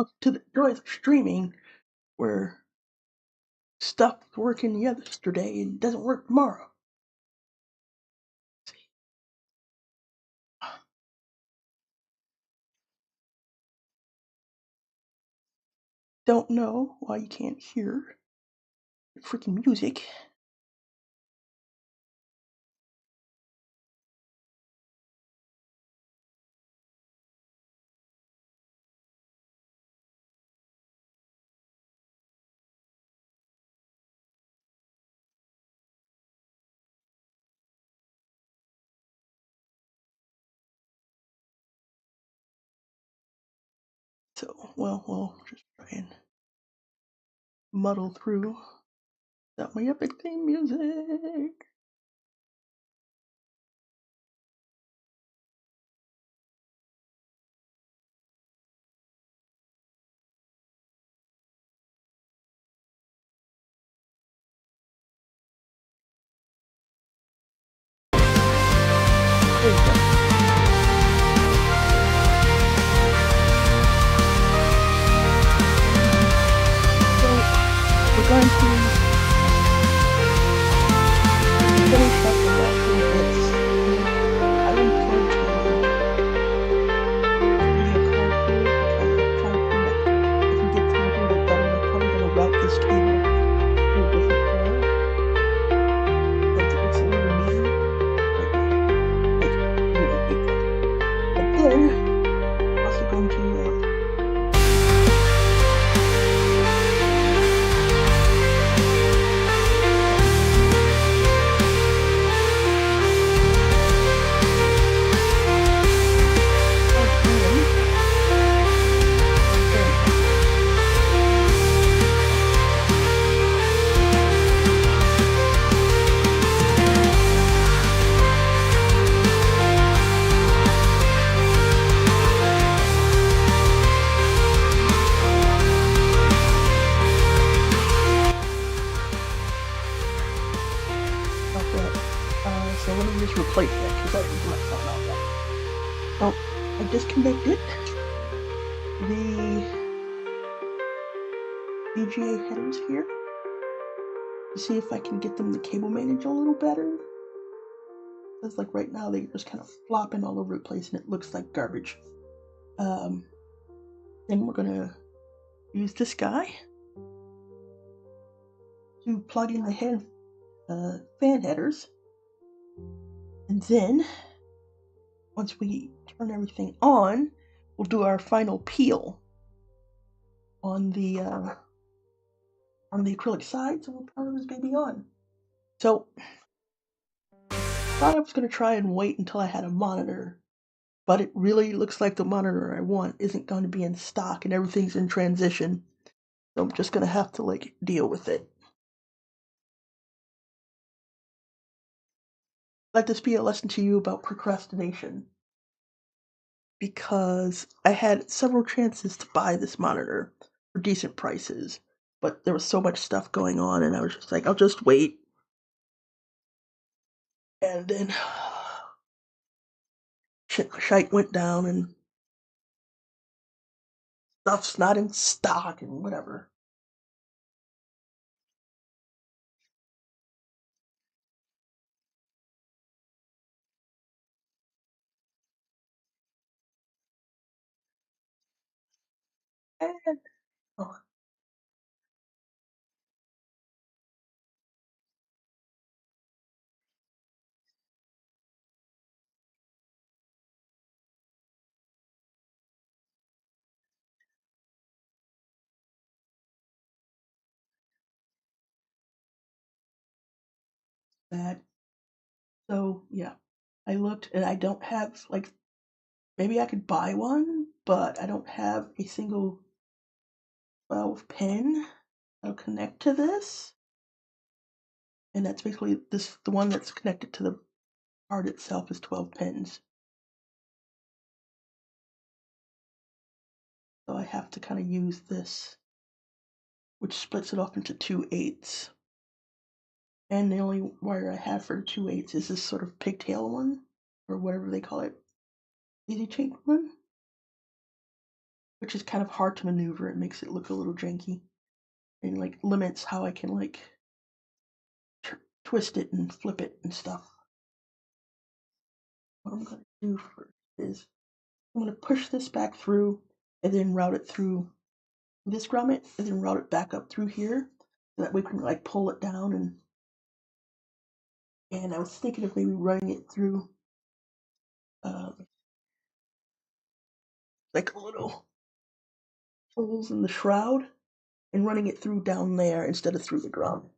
Welcome to the joys of streaming, where stuff was working yesterday and doesn't work tomorrow. Don't know why you can't hear the freaking music. So, well, we'll just try and muddle through without my epic theme music. There you go. So, we're going to finish up the last few bits. I don't plan to video card through because I'm trying to think that I can get through a little bit better. I'm probably going to route this cable to a different pair. It's a little meaty, like really big. But then, I'm also going to so let me just replace that because I didn't do myself out that. So I disconnected the VGA headers here to see if I can get them to cable manage a little better. Because like right now they're just kind of flopping all over the place and it looks like garbage. Then we're gonna use this guy to plug in the fan headers. And then, once we turn everything on, we'll do our final peel on the acrylic sides, and we'll turn this baby on. So, I thought I was going to try and wait until I had a monitor, but it really looks like the monitor I want isn't going to be in stock, and everything's in transition. So I'm just going to have to deal with it. Let this be a lesson to you about procrastination, because I had several chances to buy this monitor for decent prices, but there was so much stuff going on, and I was just like, I'll just wait. And then shite went down, and stuff's not in stock, and whatever. And oh, bad. So yeah, I looked, and I don't have maybe I could buy one, but I don't have a single 12 pin that'll connect to this. And that's basically the one that's connected to the card itself is 12 pins. So I have to kind of use this, which splits it off into 2/8. And the only wire I have for 2/8 is this sort of pigtail one, or whatever they call it, easy chain one. which is kind of hard to maneuver. It makes it look a little janky and like limits how I can like twist it and flip it and stuff. What I'm going to do first is I'm going to push this back through and then route it through this grommet and then route it back up through here so that we can like pull it down and I was thinking of maybe running it through uh, like a little holes in the shroud and running it through down there instead of through the grommet.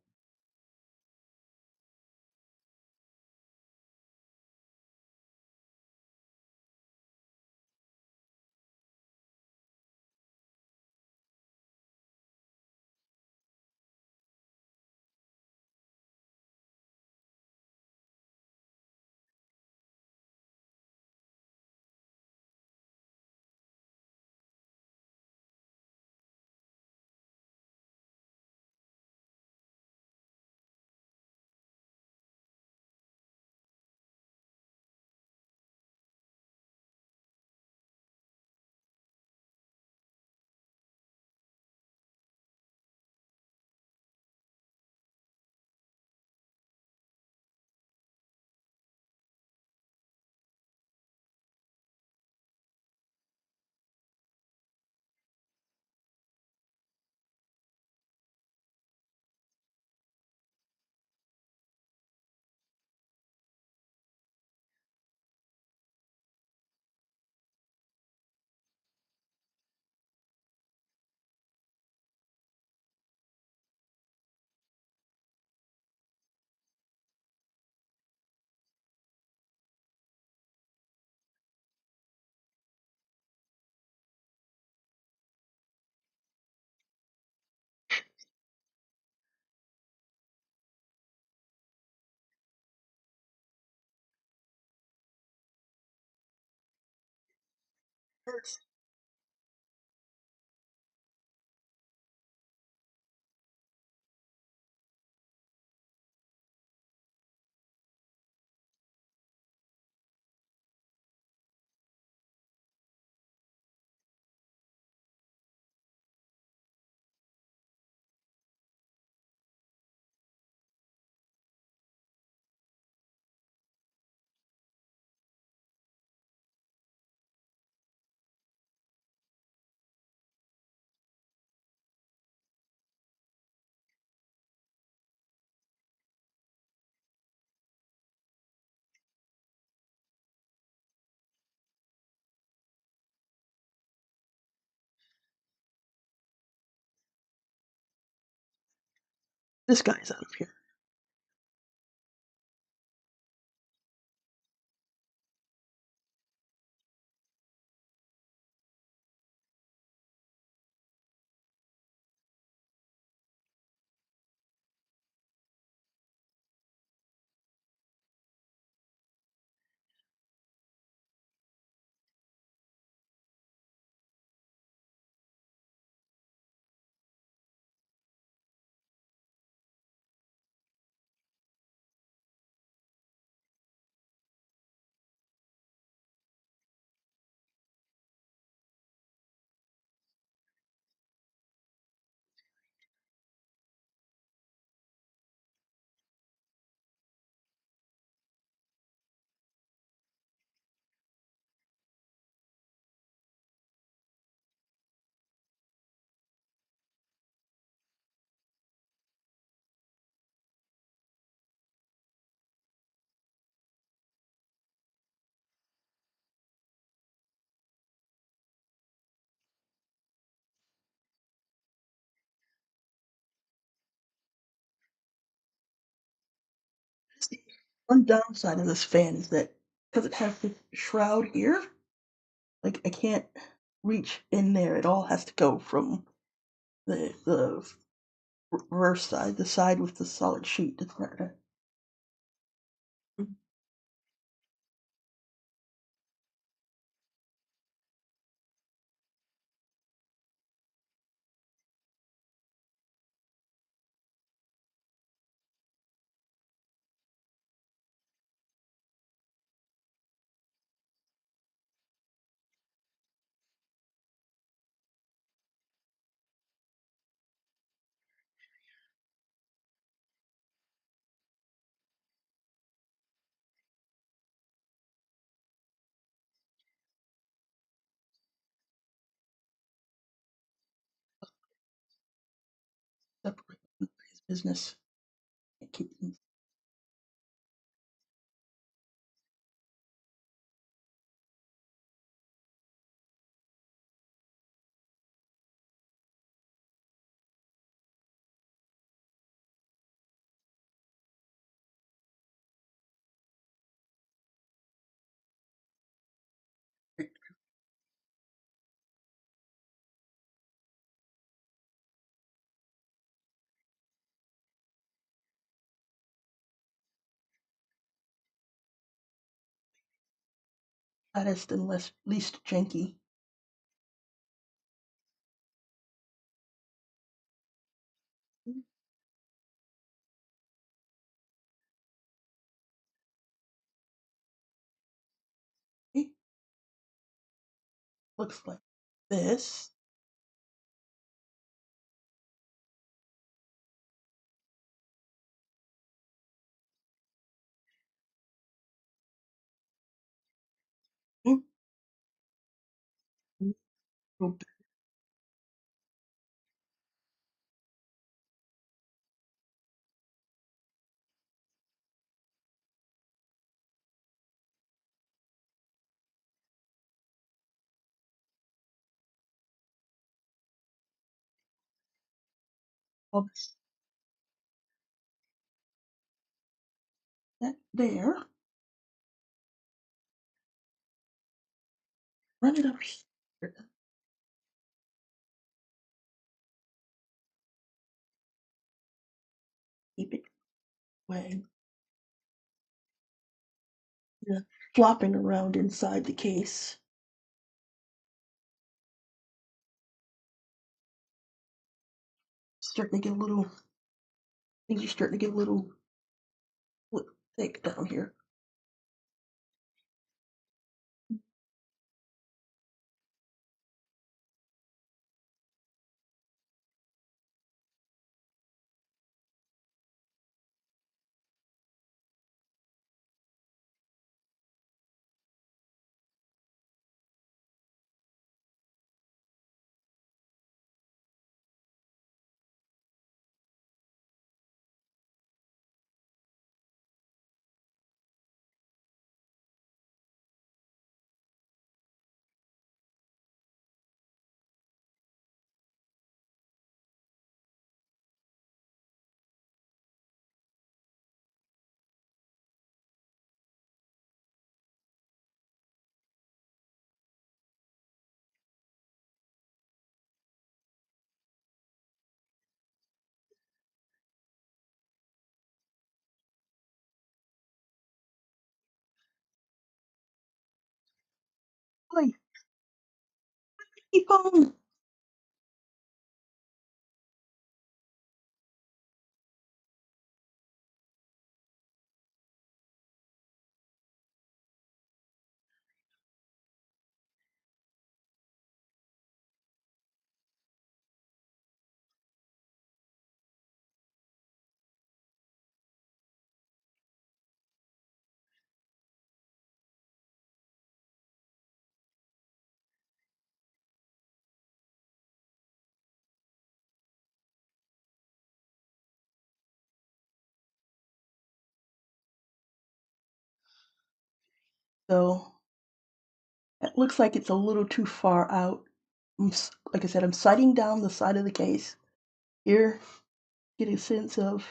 This guy's out of here. One downside of this fan is that because it has this shroud here, like I can't reach in there. It all has to go from the reverse side, the side with the solid sheet. It's not gonna. business. Keep fattest and least janky. Okay, looks like this. Mm, mm, little bit of that there. Run it up here. Keep it away. Yeah, flopping around inside the case. Starting to get a little. Things are starting to get a little thick down here. Like, keep on. So it looks like it's a little too far out. Like I said, I'm sighting down the side of the case. Here, get a sense of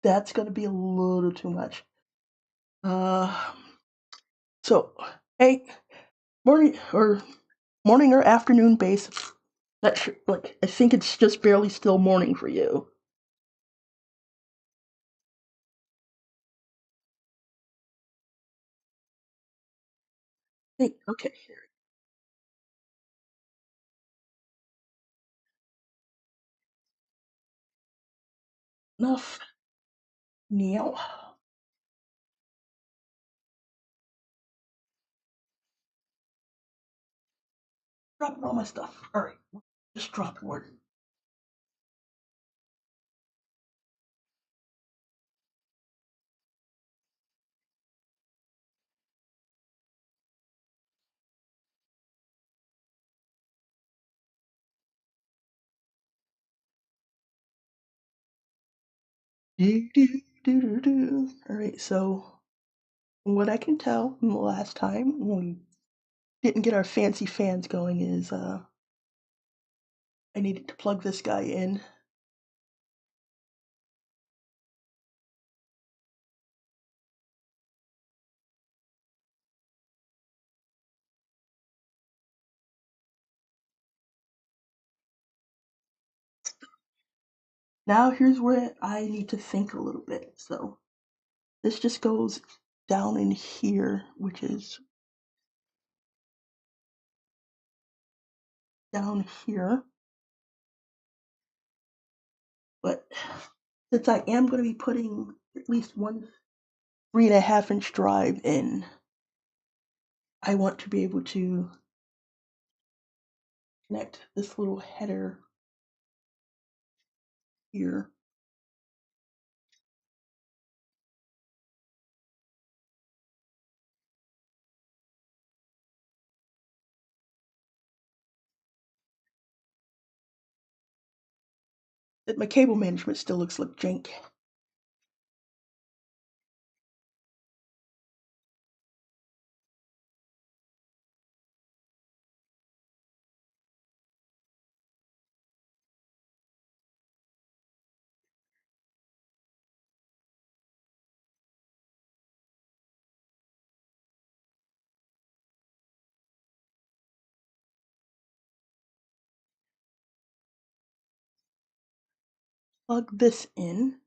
that's going to be a little too much. Uh, so, hey, morning or afternoon base. Like I think it's just barely still morning for you. Hey, okay, enough. Now, dropping all my stuff. All right, just drop one. Alright, so from what I can tell from the last time when we didn't get our fancy fans going is I needed to plug this guy in. Now here's where I need to think a little bit. So this just goes down in here, which is down here. But since I am going to be putting at least one 3.5 inch drive in, I want to be able to connect this little header here. That my cable management still looks like jank. Plug this in.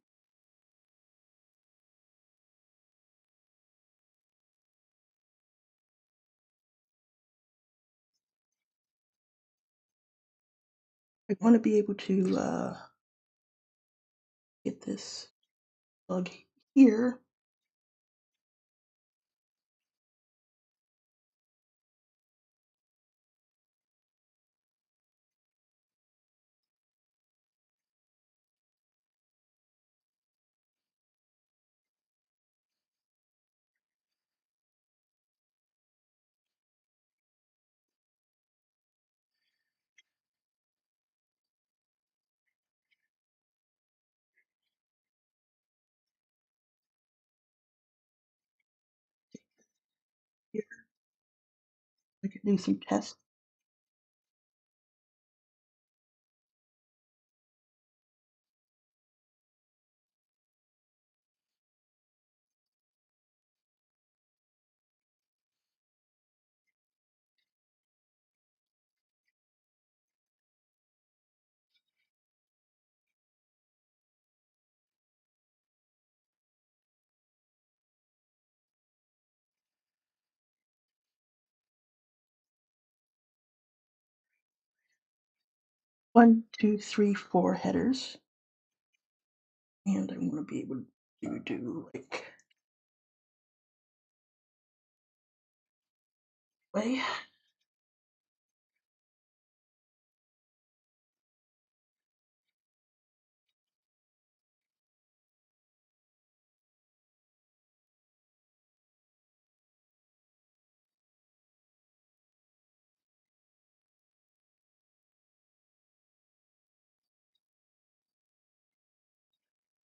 I want to be able to get this plug here. Here. I can do some tests. One, two, three, four headers. And I want to be able to do like way.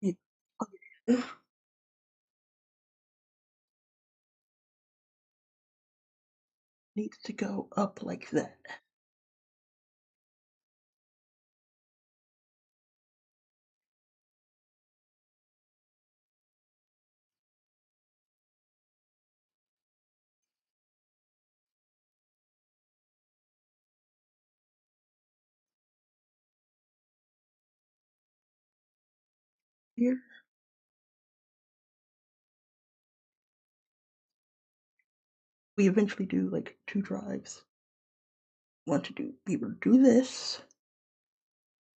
It needs to go up like that. Here. We eventually do like two drives. Want to be able to do this,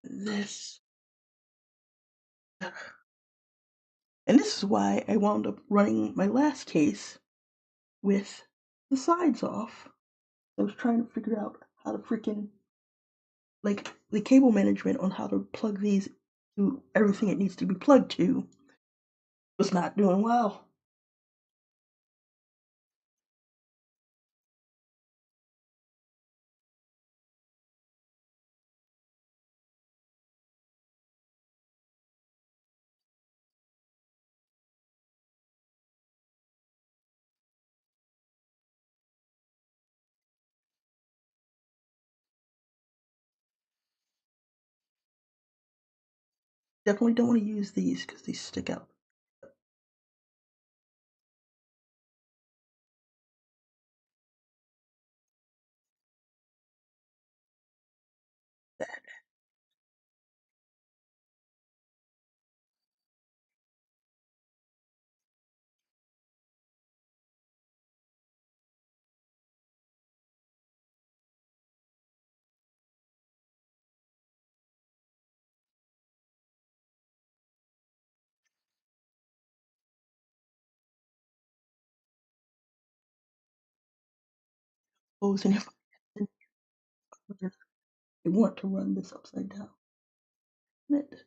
this, and this is why I wound up running my last case with the sides off. I was trying to figure out how to freaking like the cable management on how to plug these to everything it needs to be plugged to was not doing well. Definitely don't want to use these because these stick out. And if I want to run this upside down. It.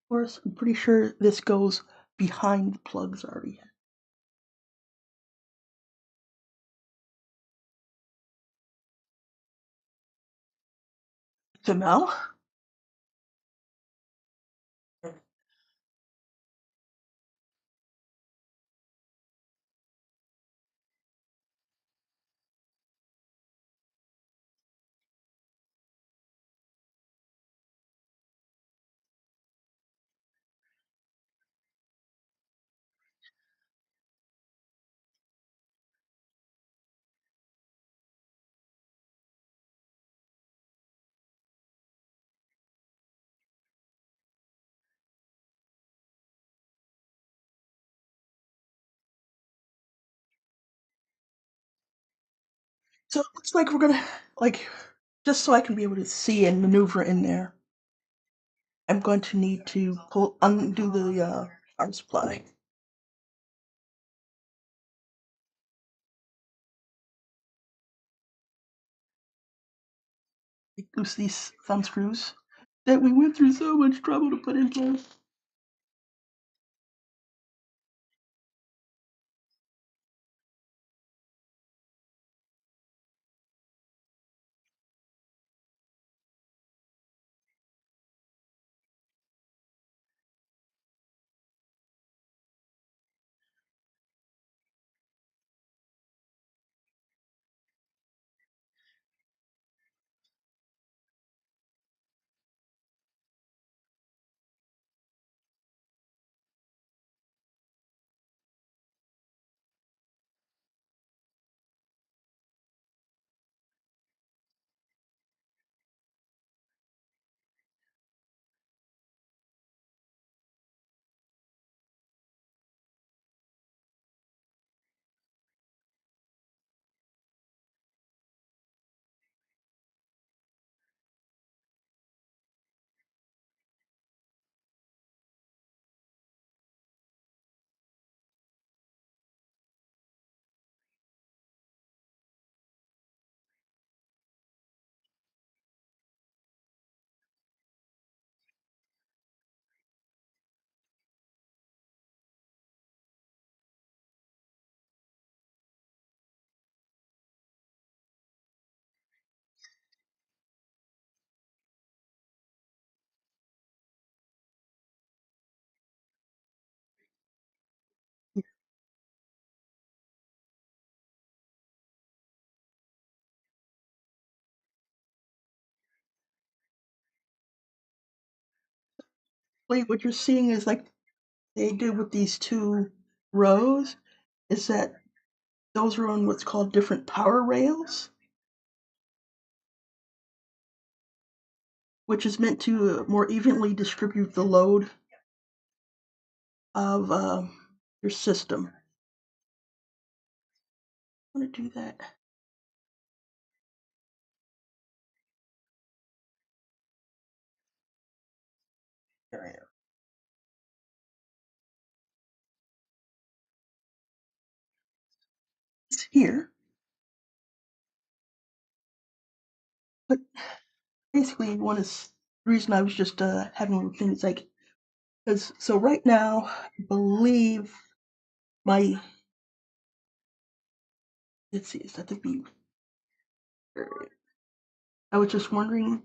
Of course, I'm pretty sure this goes behind the plugs already. So now, so it looks like we're gonna, like, just so I can be able to see and maneuver in there, I'm going to need to undo the power supply. Loose these thumb screws that we went through so much trouble to put in place. Wait, what you're seeing is like they did with these two rows is that those are on what's called different power rails, which is meant to more evenly distribute the load of your system. I want to do that. it's here. But basically, the reason I was just having a little thing is like, because so right now, I believe my, let's see, is that the B? I was just wondering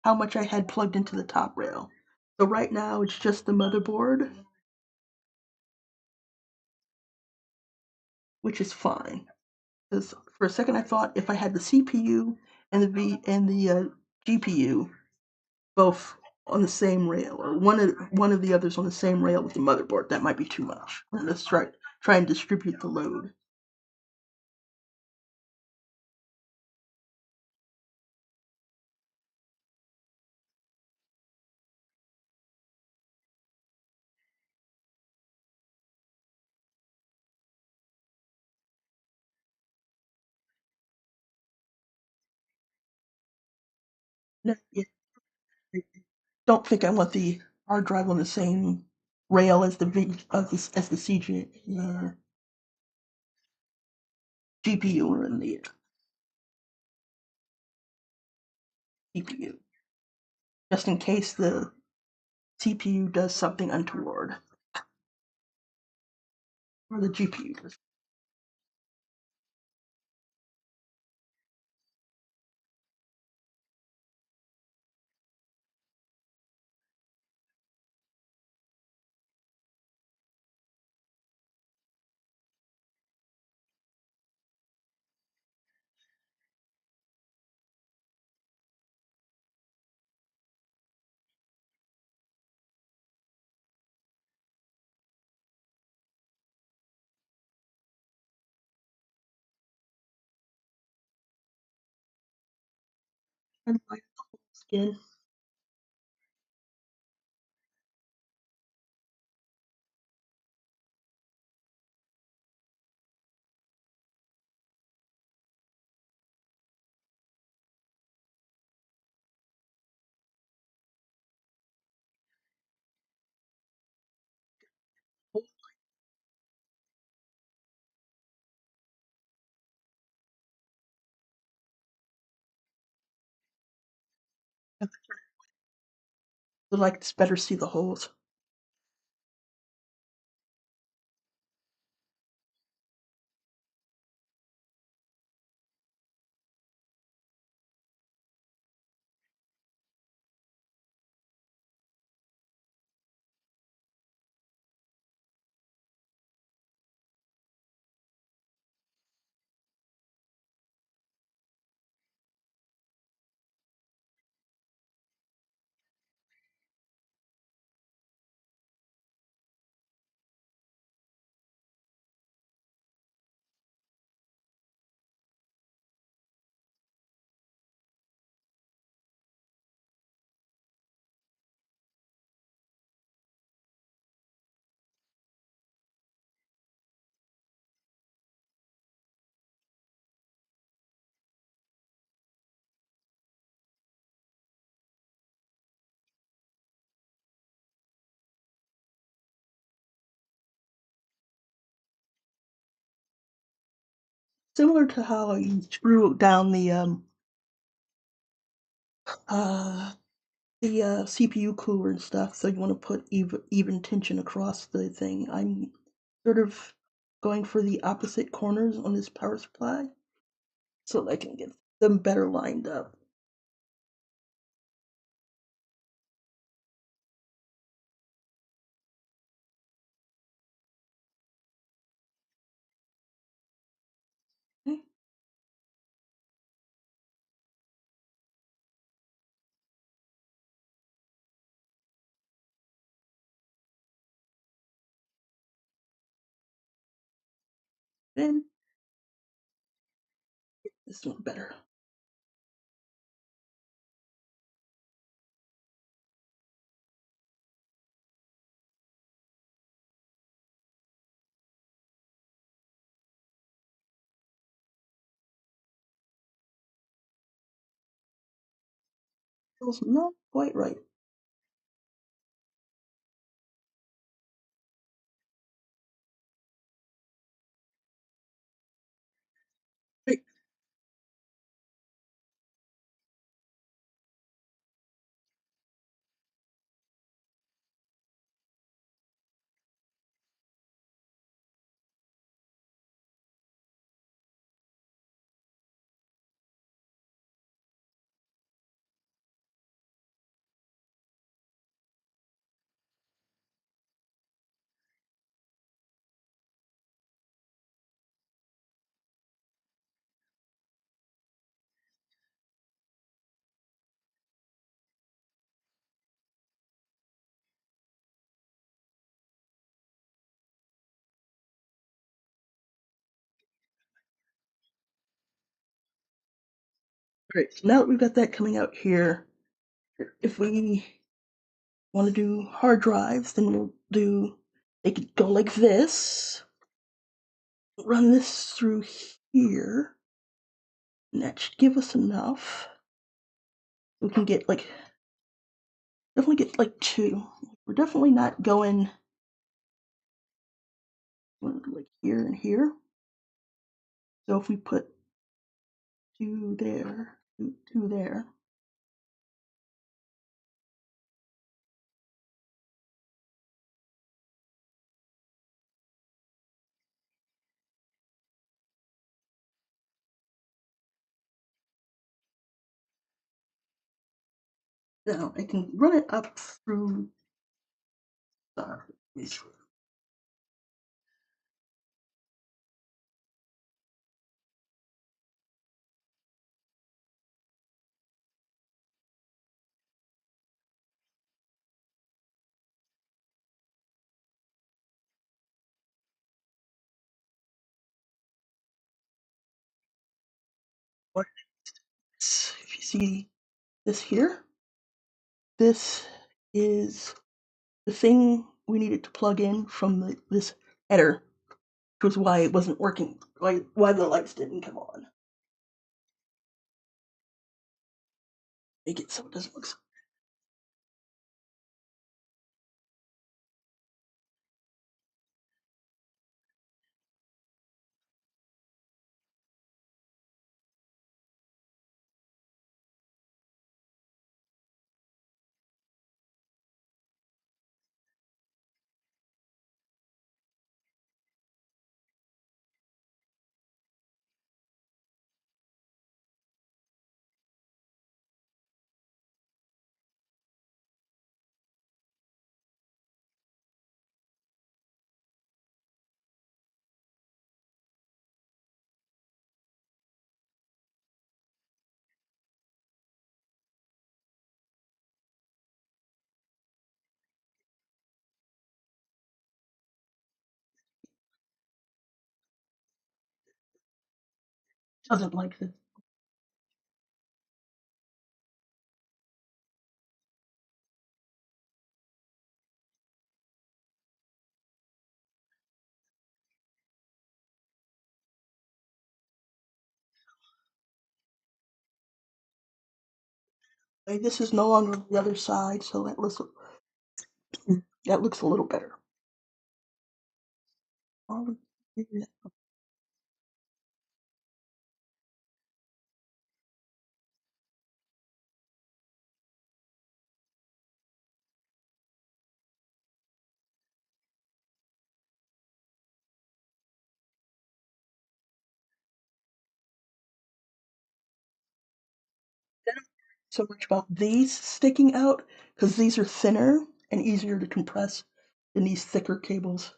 how much I had plugged into the top rail. So right now, it's just the motherboard, which is fine. Because for a second, I thought if I had the CPU and the GPU both on the same rail, or one of the others on the same rail with the motherboard, that might be too much. Let's try and distribute the load. No, yeah, I don't think I want the hard drive on the same rail as the GPU and the CPU, just in case the CPU does something untoward, or the GPU does. And my skin. Would like to better see the holes. Similar to how you screw down uh, the CPU cooler and stuff, so you want to put even tension across the thing. I'm sort of going for the opposite corners on this power supply so that I can get them better lined up. Okay, then this one better. Feels not quite right. Great. So now that we've got that coming out here, if we want to do hard drives, then we'll do, they could go like this, run this through here, and that should give us enough. We can get like, definitely get like two. We're definitely not going like here and here. So if we put two there, two there, now I can run it up through the if you see this here, this is the thing we needed to plug in from this header, which was why it wasn't working, why the lights didn't come on. Make it so it doesn't look so. Doesn't like this. This is no longer the other side, so that looks a little better. So much about these sticking out because these are thinner and easier to compress than these thicker cables.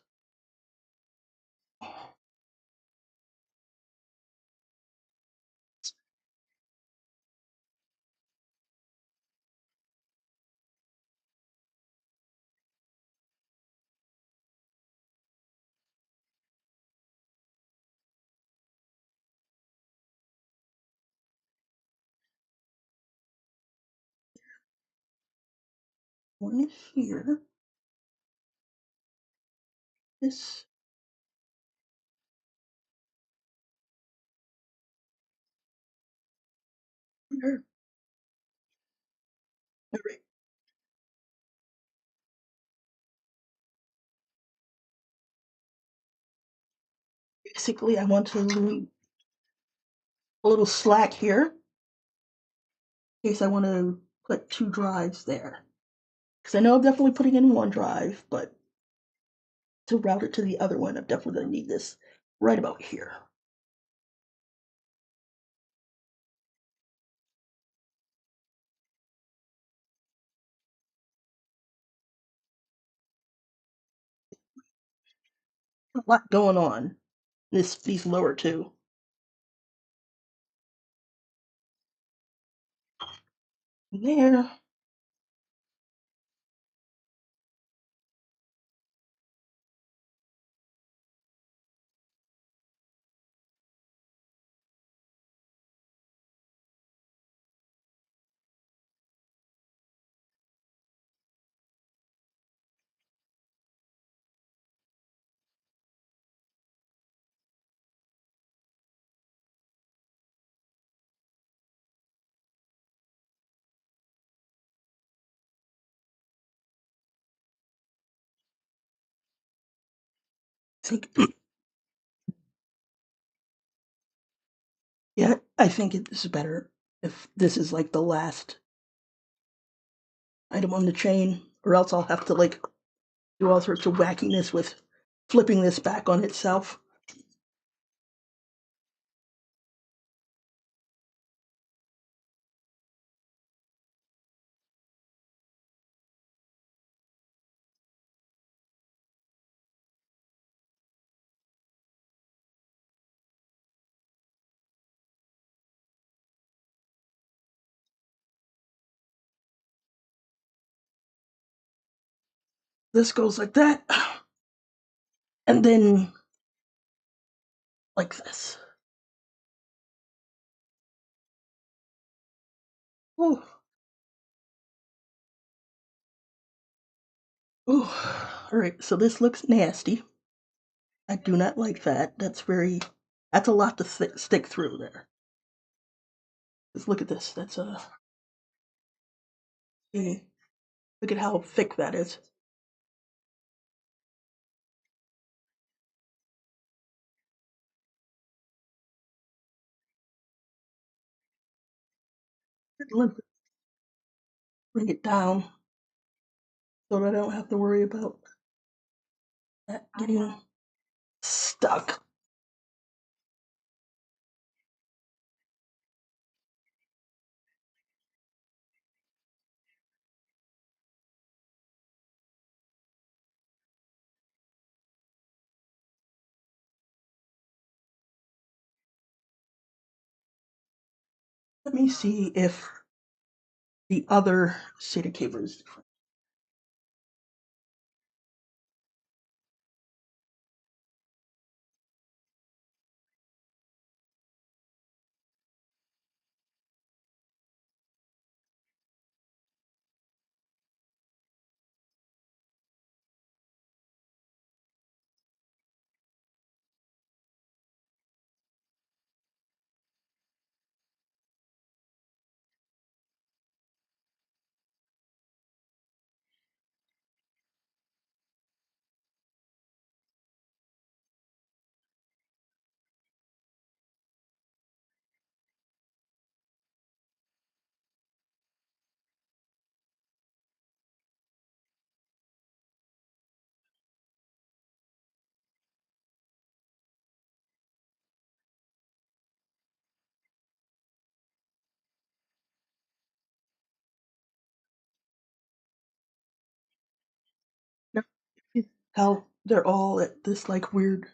One here, this here. All right. Basically, I want to leave a little slack here in case I want to put two drives there. Because I know I'm definitely putting in one drive, but to route it to the other one, I'm definitely going to need this right about here. A lot going on. These lower two. There. think, yeah, I think it's better if this is like the last item on the chain, or else I'll have to like do all sorts of wackiness with flipping this back on itself. This goes like that, and then like this. Ooh, ooh. All right, so this looks nasty. I do not like that. That's a lot to stick through there. Just look at this. That's a, look at how thick that is. Let bring it down so that I don't have to worry about that getting stuck. Let me see if the other SATA cable is different. Now, how they're all at this like weird,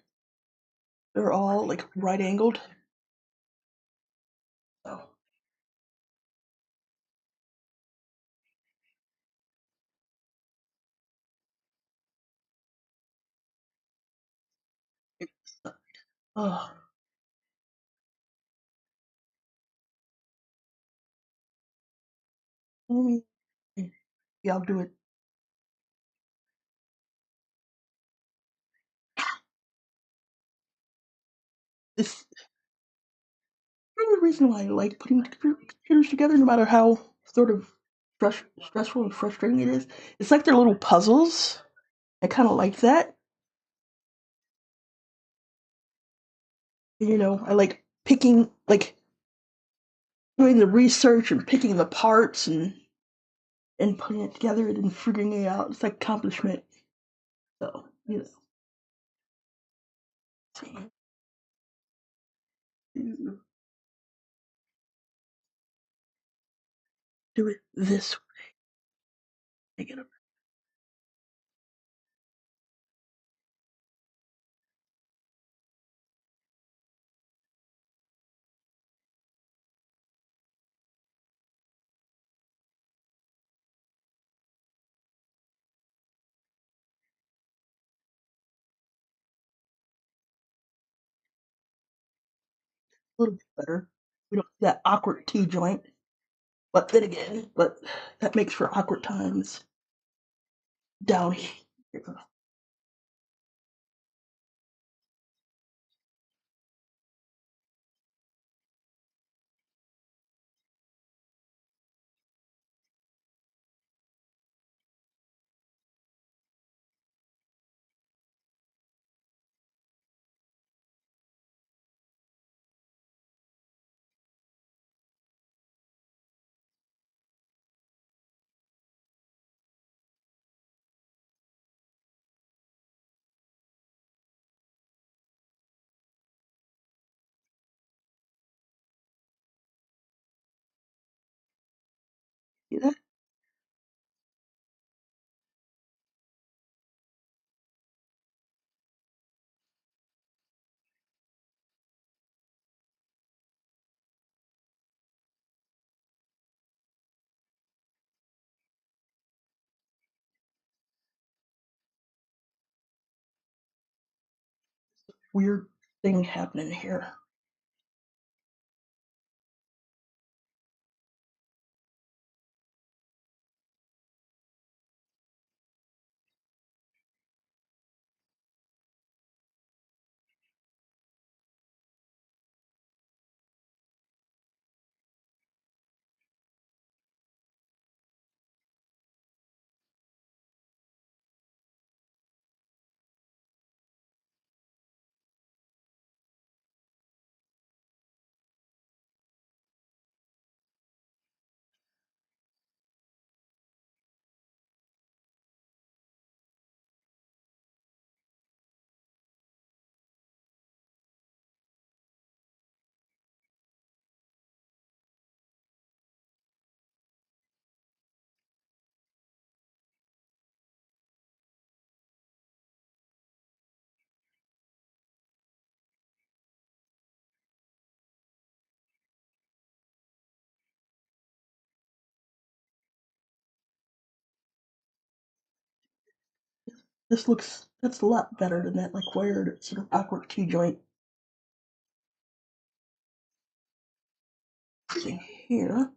they're all like right angled. So it's, oh, let me, yeah, I'll do it. This the reason why I like putting computers together, no matter how sort of stressful and frustrating it is. It's like they're little puzzles. I kind of like that. I like picking, like doing the research and picking the parts and putting it together and then figuring it out. It's like accomplishment. So do do it this way. Make it a little bit better. We don't have that awkward T joint, but then again, but that makes for awkward times down here. weird thing happening here. That's a lot better than that like weird sort of awkward key joint thing here.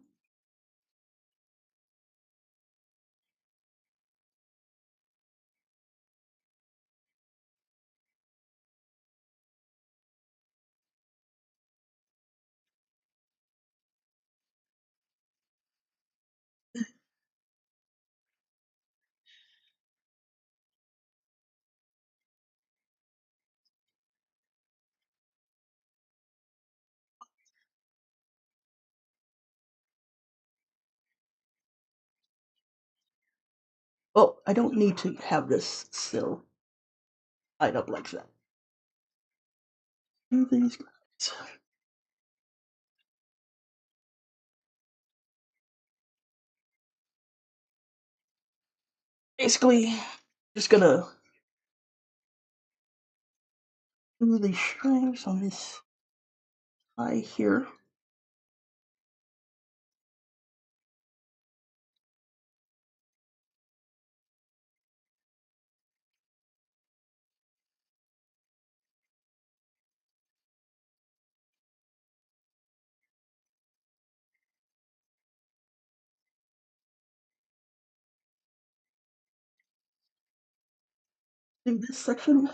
Oh, I don't need to have this still tied up like that. Do these guys. Basically, just gonna do these strings on this eye here. Do this section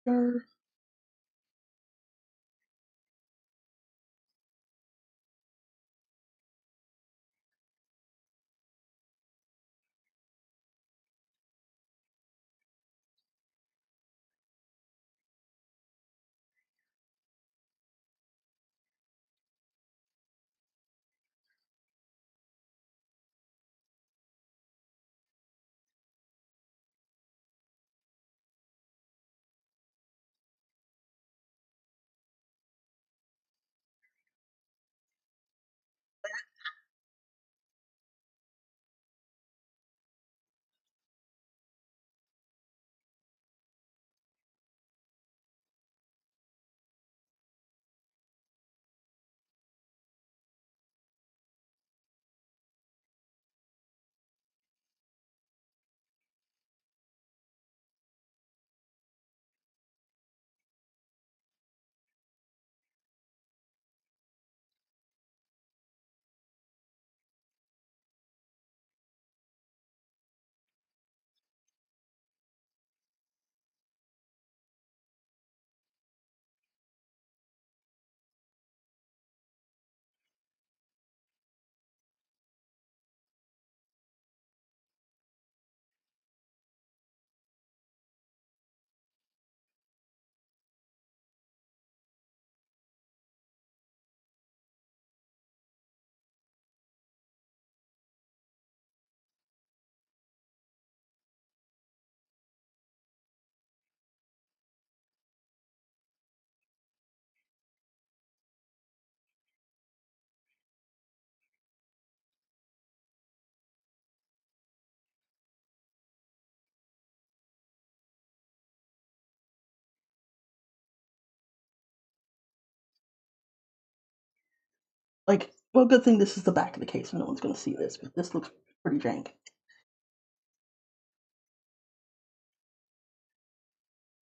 here. Like, well, good thing this is the back of the case, so no one's gonna see this, but this looks pretty jank.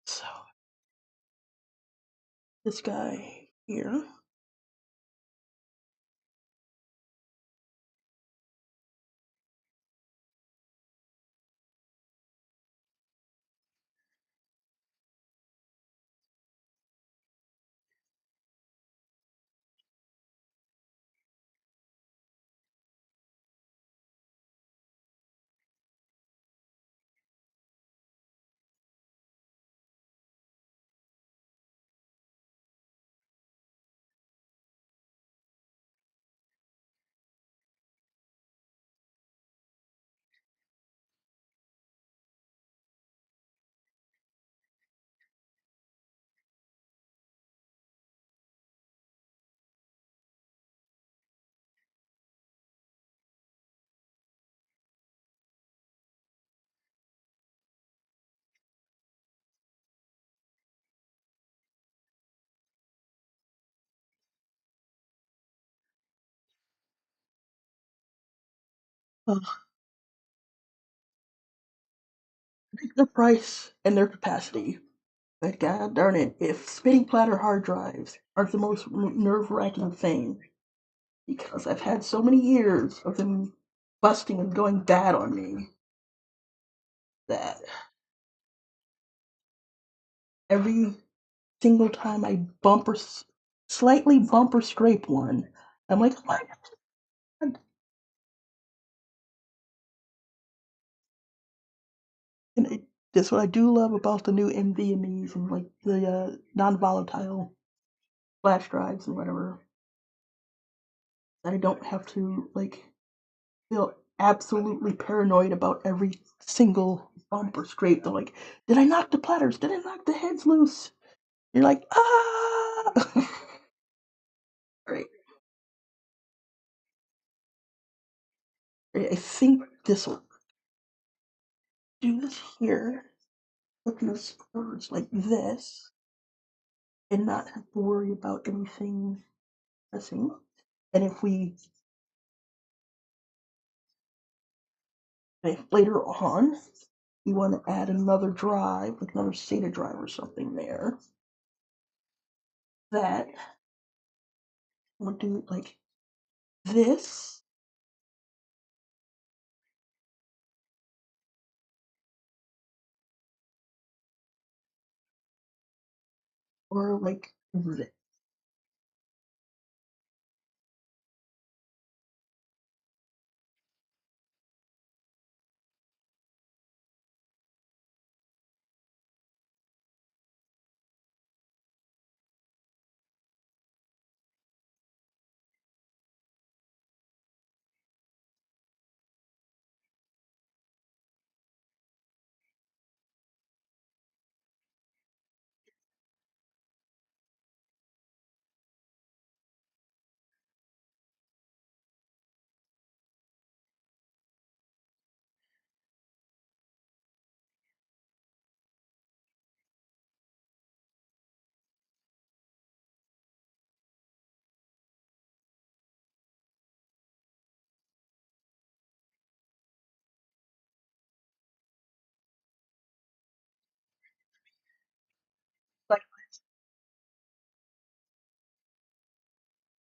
So, this guy here. Uh, the price and their capacity. But god darn it, if spinning platter hard drives aren't the most nerve wracking thing, because I've had so many years of them busting and going bad on me that every single time I slightly bumper scrape one, I'm like, oh my god. And that's what I do love about the new NVMe's and like the non-volatile flash drives and whatever. That I don't have to like feel absolutely paranoid about every single bump or scrape. They're like, did I knock the platters? Did I knock the heads loose? You're like, ah. Right. I think this will do this here. Put these screws like this and not have to worry about anything missing. And if later on you want to add another drive, like another SATA drive or something there, that we'll do it like this, or like this.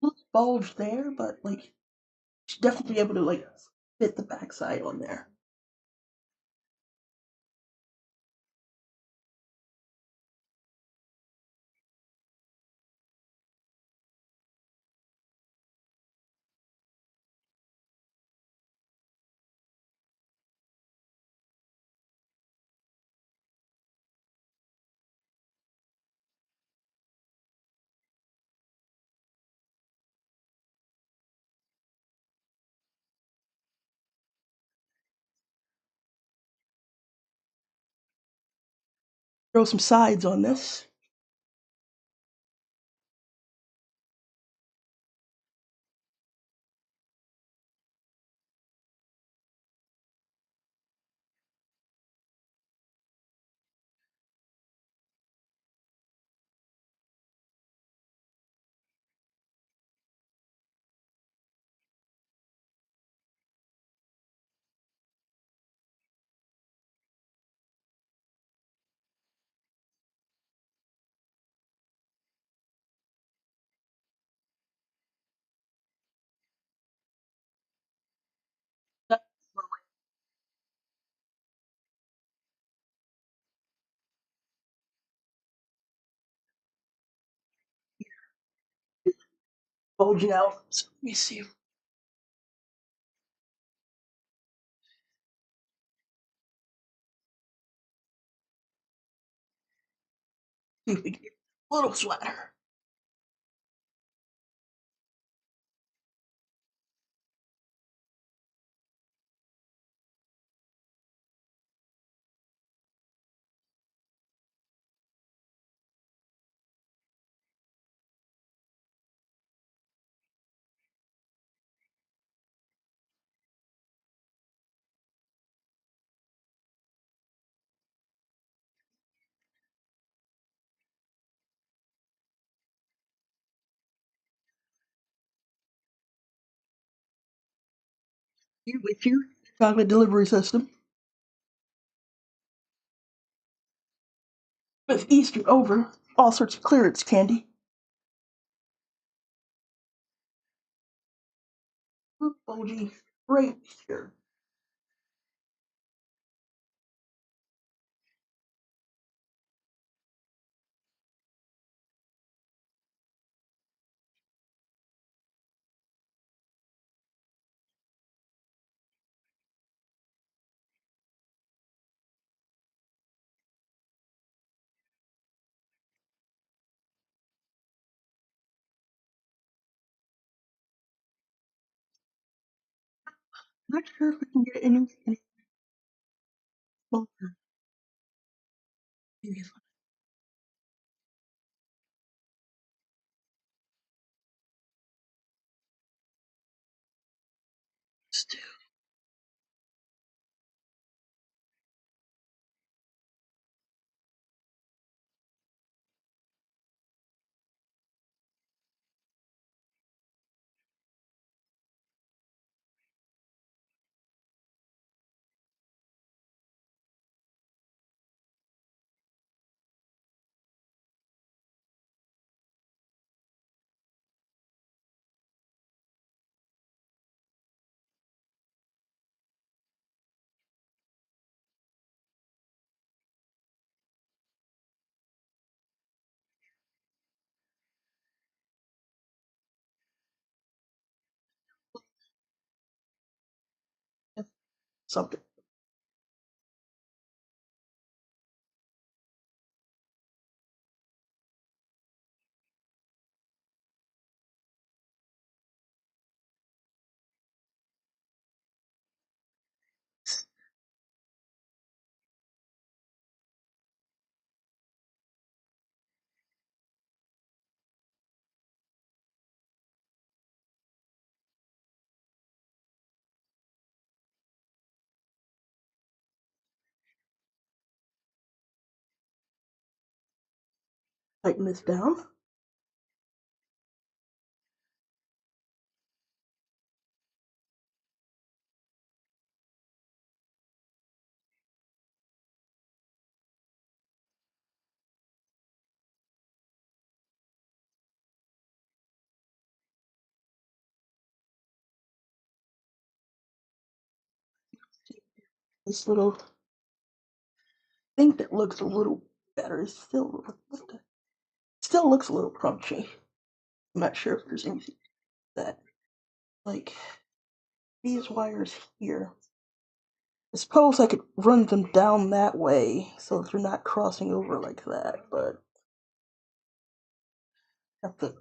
Like bulge there, but like should definitely be able to like fit the backside on there. Throw some sides on this. bulging out. So let me see if we can get a little flatter. You with you? Chocolate delivery system. With Easter over, all sorts of clearance candy. Bulgy right here. Not sure if we can get any smaller. Something. Tighten this down. This little thing that looks a little better is still looks a little crunchy. I'm not sure if there's anything that like these wires here. I suppose I could run them down that way so that they're not crossing over like that, but have the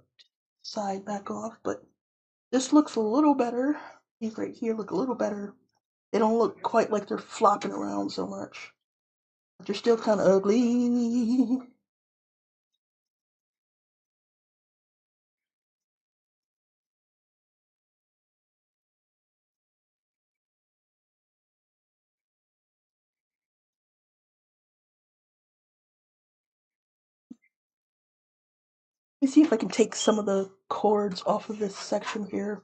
side back off. But this looks a little better. These right here look a little better. They don't look quite like they're flopping around so much. But they're still kind of ugly. Let me see if I can take some of the cords off of this section here.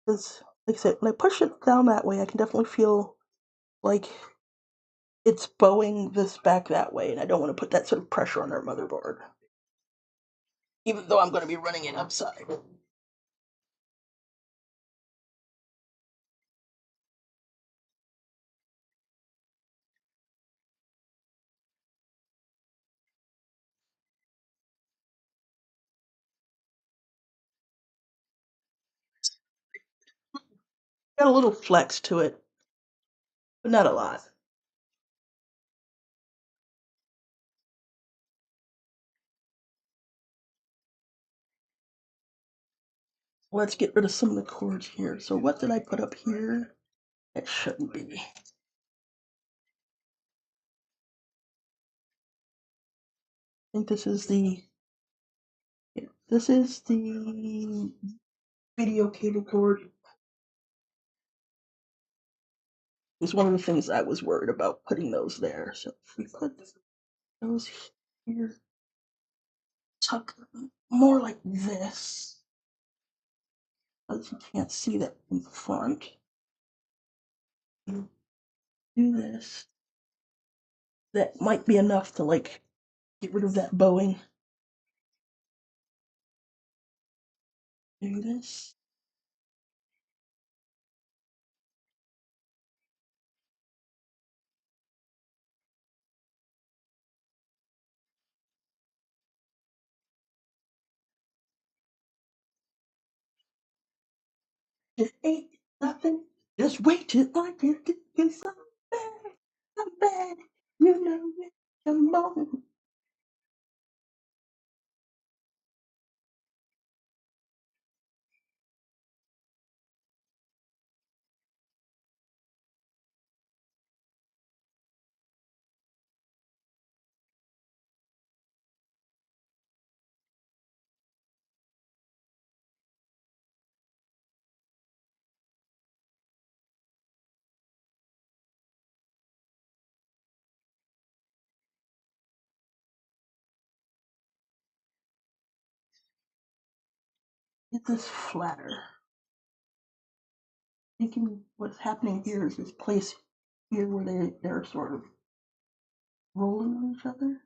Because, like I said, when I push it down that way, I can definitely feel like it's bowing this back that way, and I don't want to put that sort of pressure on our motherboard. Even though I'm going to be running it upside. Got a little flex to it, but not a lot. Let's get rid of some of the cords here. So what did I put up here? It shouldn't be. I think this is the video cable cord. It's one of the things I was worried about putting those there. So if we put those here, tuck them more like this, because you can't see that in the front. You do this. That might be enough to like get rid of that bowing. Do this. It ain't nothing. Just wait till I get to you so bad, so bad. You know it. Come on. Get this flatter. Thinking what's happening here is this place here where they're sort of rolling on each other.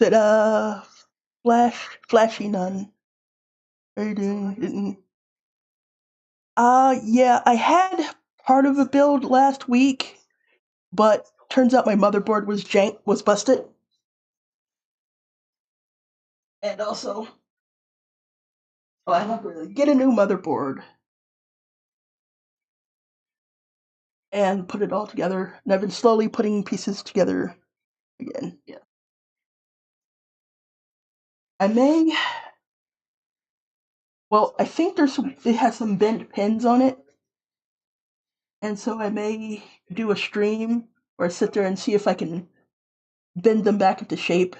Ta-da! Flashy nun. How you doing? Yeah, I had part of a build last week, but turns out my motherboard was busted. And also, I have to get a new motherboard and put it all together. And I've been slowly putting pieces together again. Yeah. I may, well, I think it has some bent pins on it. And so I may do a stream or sit there and see if I can bend them back into shape.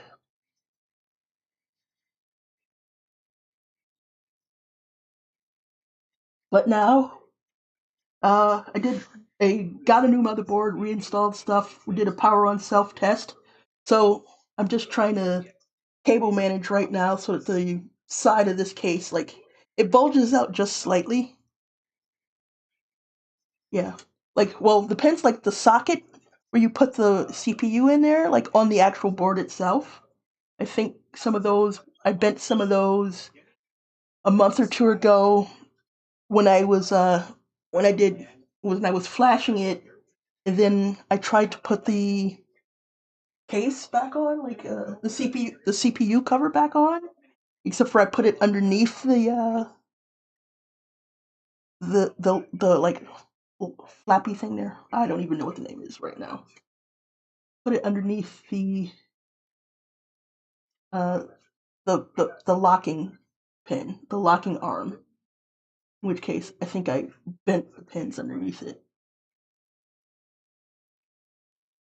But now, I I got a new motherboard, reinstalled stuff. We did a power on self test. So I'm just trying to cable manage right now so that the side of this case, like, it bulges out just slightly. Yeah. Like, well, depends, like the socket where you put the CPU in there, like on the actual board itself. I think some of those, I bent some of those a month or two ago when I was when I did when I was flashing it, and then I tried to put the case back on, like the CPU cover back on, except for I put it underneath the like flappy thing there. I don't even know what the name is right now. Put it underneath uh the locking pin, the locking arm. In which case, I think I bent the pins underneath it.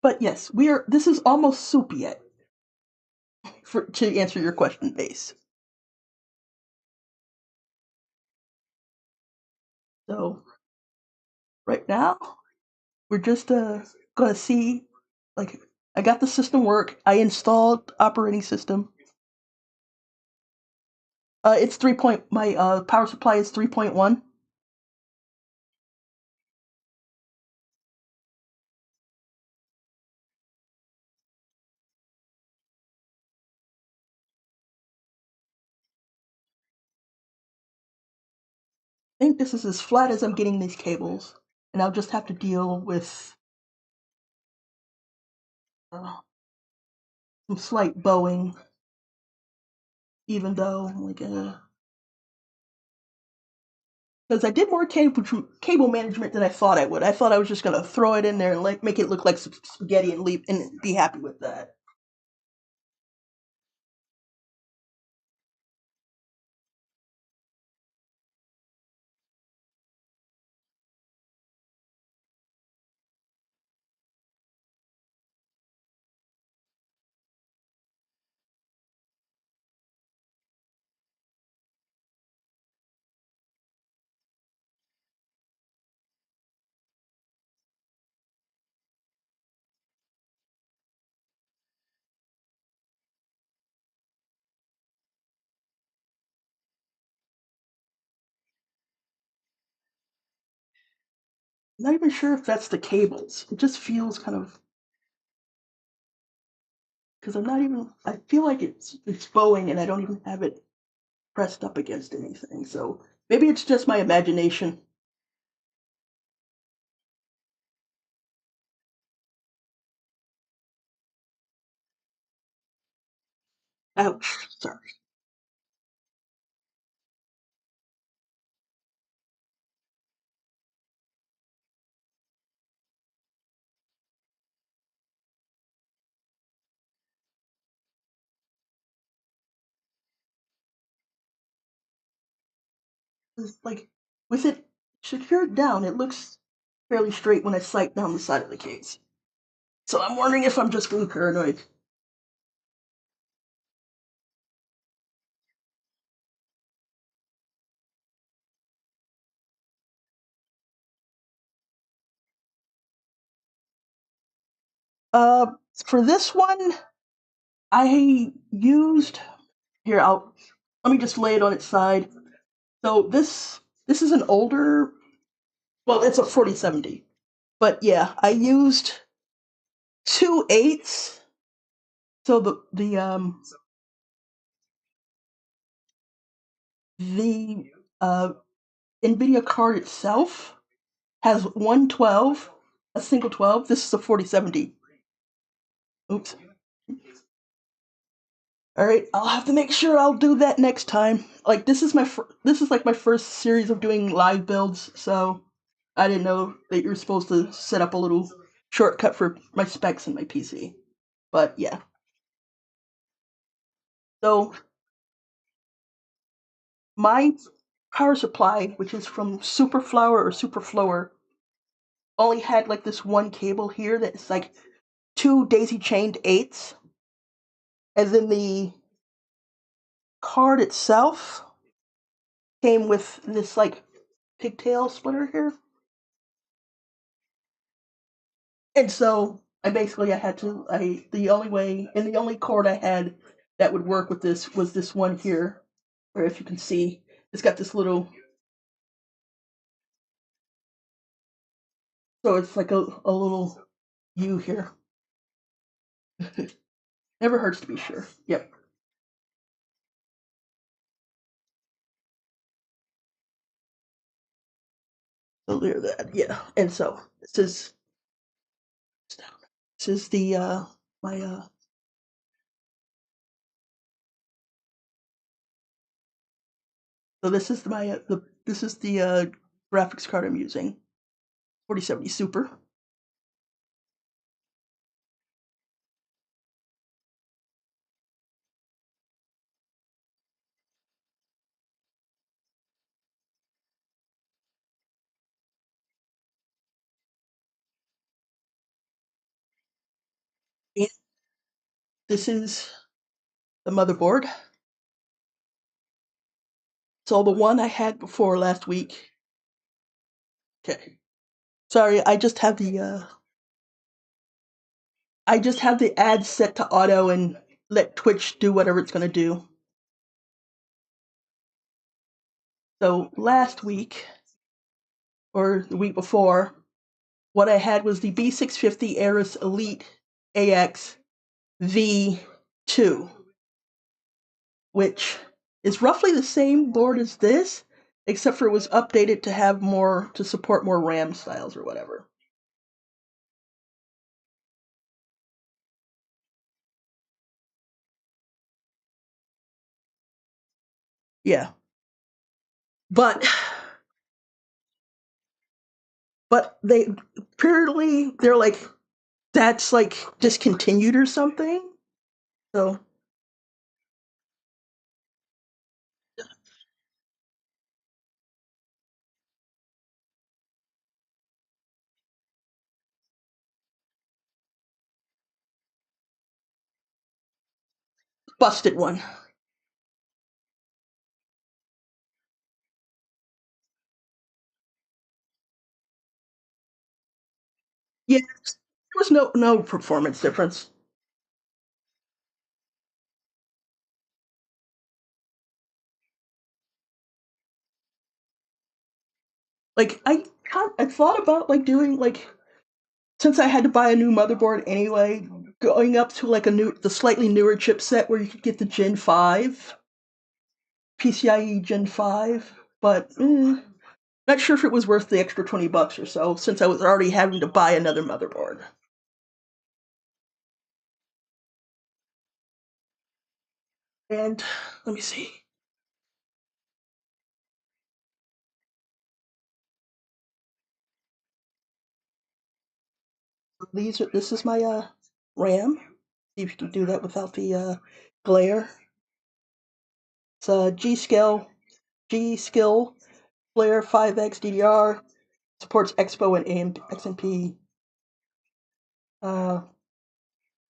But yes, we are. This is almost soup yet. For to answer your question, base. So right now, we're just gonna see. Like, I got the system work. I installed operating system. It's 3 point. My power supply is 3.1. I think this is as flat as I'm getting these cables, and I'll just have to deal with uh, some slight bowing, even though like because I did more cable management than I thought I would. I thought I was just gonna throw it in there and like make it look like spaghetti and leave and be happy with that. I'm not even sure if that's the cables. It just feels kind of because I'm not even. I feel like it's bowing and I don't even have it pressed up against anything. So maybe it's just my imagination. Ouch! Sorry. It's like with it secured down, it looks fairly straight when I sight down the side of the case. So I'm wondering if I'm just being paranoid. Uh, for this one, I used here. I'll let me just lay it on its side. So this is an older. Well, it's a 4070, but yeah, I used 2/8. So the NVIDIA card itself has 112, a single 12. This is a 4070. Oops. All right, I'll have to make sure I'll do that next time. Like this is like my first series of doing live builds, so I didn't know that you're supposed to set up a little shortcut for my specs in my PC. But yeah, so my power supply, which is from Superflower or Superflower, only had like this one cable here that's like two daisy chained eights, and then the card itself came with this like pigtail splitter here. And so I had to I the only way and the only cord I had that would work with this was this one here, where if you can see, it's got this little, so it's like a little U here. Never hurts to be sure. Yep. So there that, yeah. And so this is the my so this is my this is the graphics card I'm using. 4070 Super. And this is the motherboard. So the one I had before last week. Okay. Sorry, I just have the ads set to auto and let Twitch do whatever it's going to do. So last week, or the week before, what I had was the B650 Aorus Elite AX V2, which is roughly the same board as this, except for it was updated to have more, to support more RAM styles or whatever. Yeah. But they apparently they're like, that's like discontinued or something. So busted one. Yeah, there was no performance difference. Like I thought about like doing like, since I had to buy a new motherboard anyway, going up to like the slightly newer chipset where you could get the Gen 5, PCIe Gen 5, but not sure if it was worth the extra $20 or so since I was already having to buy another motherboard. And let me see. This is my RAM. See if you can do that without the glare. It's a G Skill Flare 5X DDR. Supports Expo and XMP. Uh,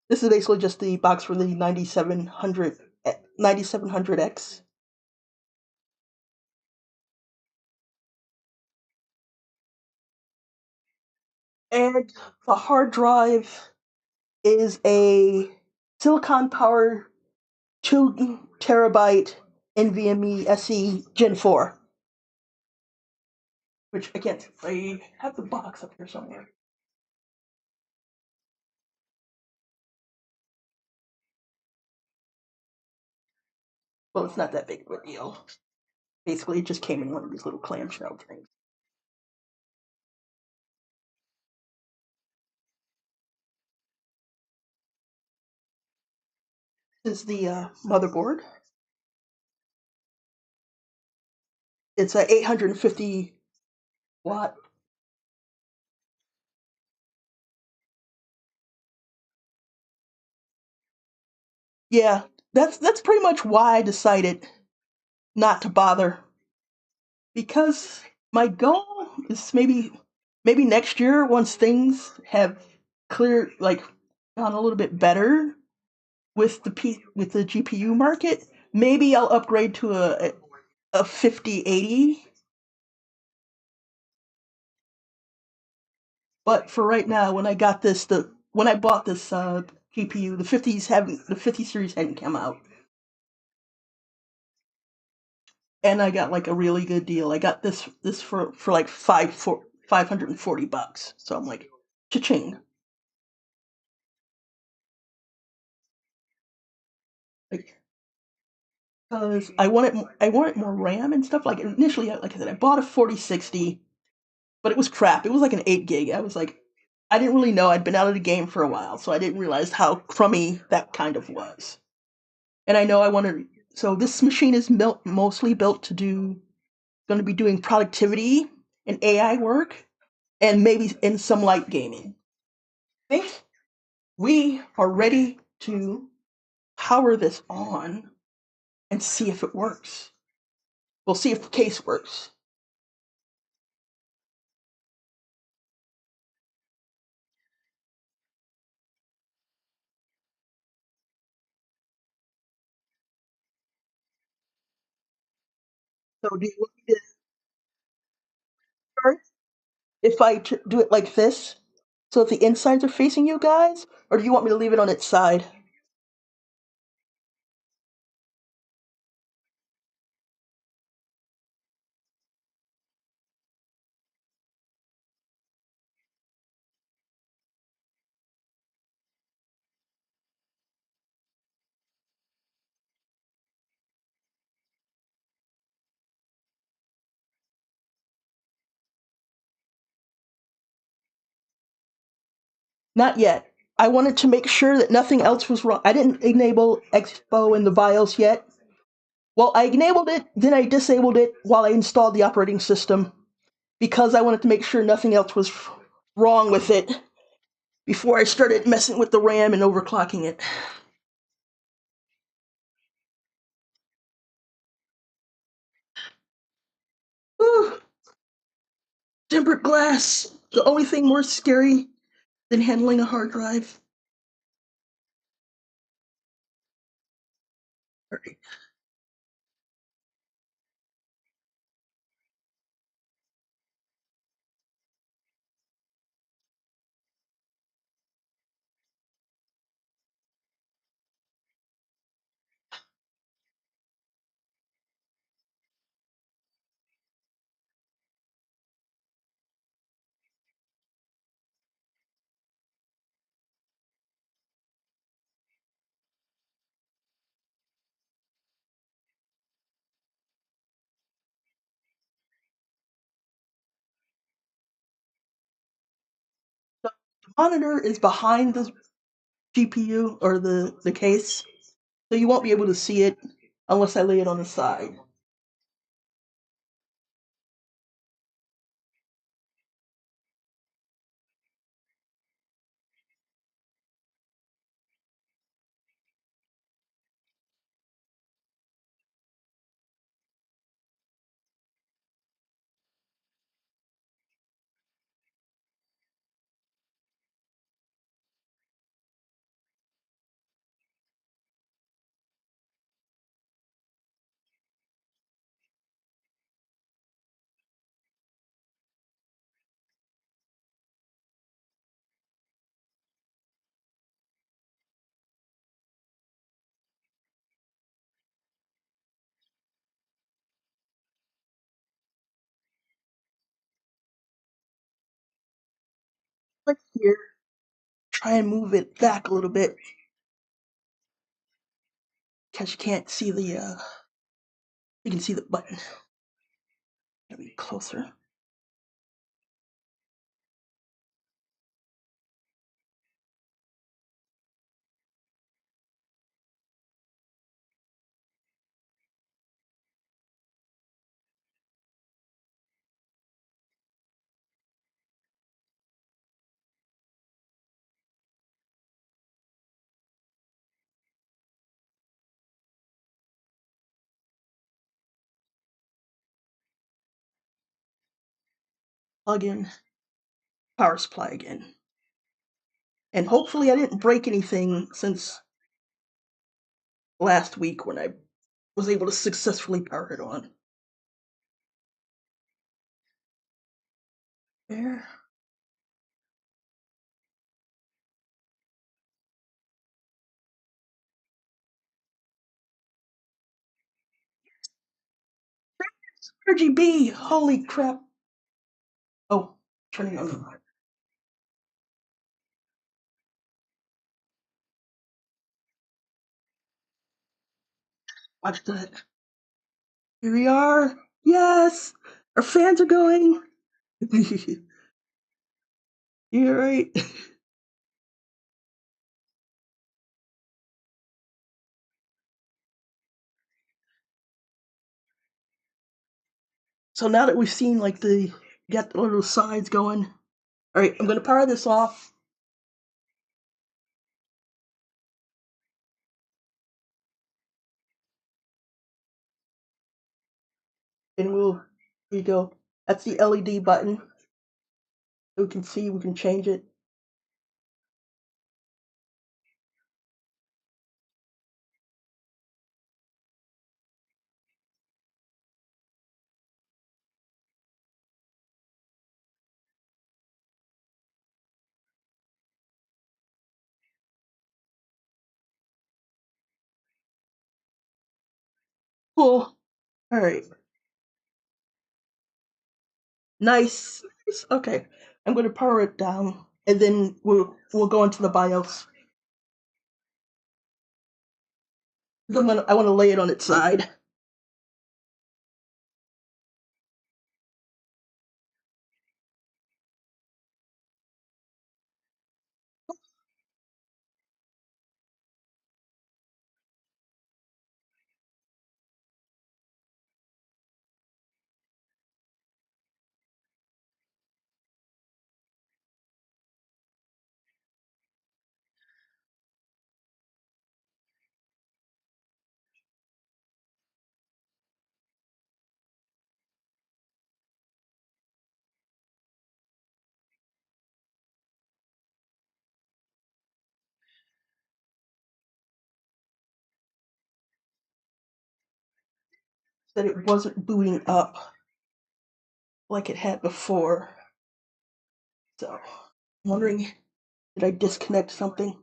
this is basically just the box for the 9700X. And the hard drive is a Silicon Power 2 terabyte NVMe SE Gen 4. Which again, I have the box up here somewhere. Well, it's not that big of a deal. Basically, it just came in one of these little clamshell things. This is the motherboard. It's a 850 watt. Yeah, that's pretty much why I decided not to bother, because my goal is maybe next year once things have clear like gone a little bit better with with the GPU market, maybe I'll upgrade to a 5080. But for right now, when I got this, the when I bought this GPU, the 50 series hadn't come out, and I got like a really good deal. I got this for like 540 bucks. So I'm like, cha-ching! Like, because I wanted more RAM and stuff. Like initially, like I said, I bought a 4060, but it was crap. It was like an 8 gig. I was like, I didn't really know. I'd been out of the game for a while, so I didn't realize how crummy that kind of was. And I know I wanted. So this machine is mostly built to do going to be doing productivity and AI work, and maybe in some light gaming. I think we are ready to power this on and see if it works. We'll see if the case works. So do you want me to start if I do it like this, so that the insides are facing you guys, or do you want me to leave it on its side? Not yet. I wanted to make sure that nothing else was wrong. I didn't enable Expo in the BIOS yet. Well, I enabled it, then I disabled it while I installed the operating system because I wanted to make sure nothing else was wrong with it before I started messing with the RAM and overclocking it. Whew. Tempered glass. The only thing more scary than handling a hard drive. All right, so the monitor is behind the GPU or the case, so you won't be able to see it unless I lay it on the side. Click here, try and move it back a little bit because you can't see you can see the button. Gotta be closer. Plug in power supply again. And hopefully I didn't break anything since last week when I was able to successfully power it on. There. RGB! Holy crap! Oh, turning on the. Watch that. Here we are. Yes! Our fans are going. You're right. So now that we've seen like the got the little sides going. All right, I'm gonna power this off, and we'll. Here you go. That's the LED button. We can see. We can change it. Cool. All right. Nice. Okay. I'm gonna power it down, and then we'll go into the BIOS. I want to lay it on its side. That it wasn't booting up like it had before. So, I'm wondering, did I disconnect something?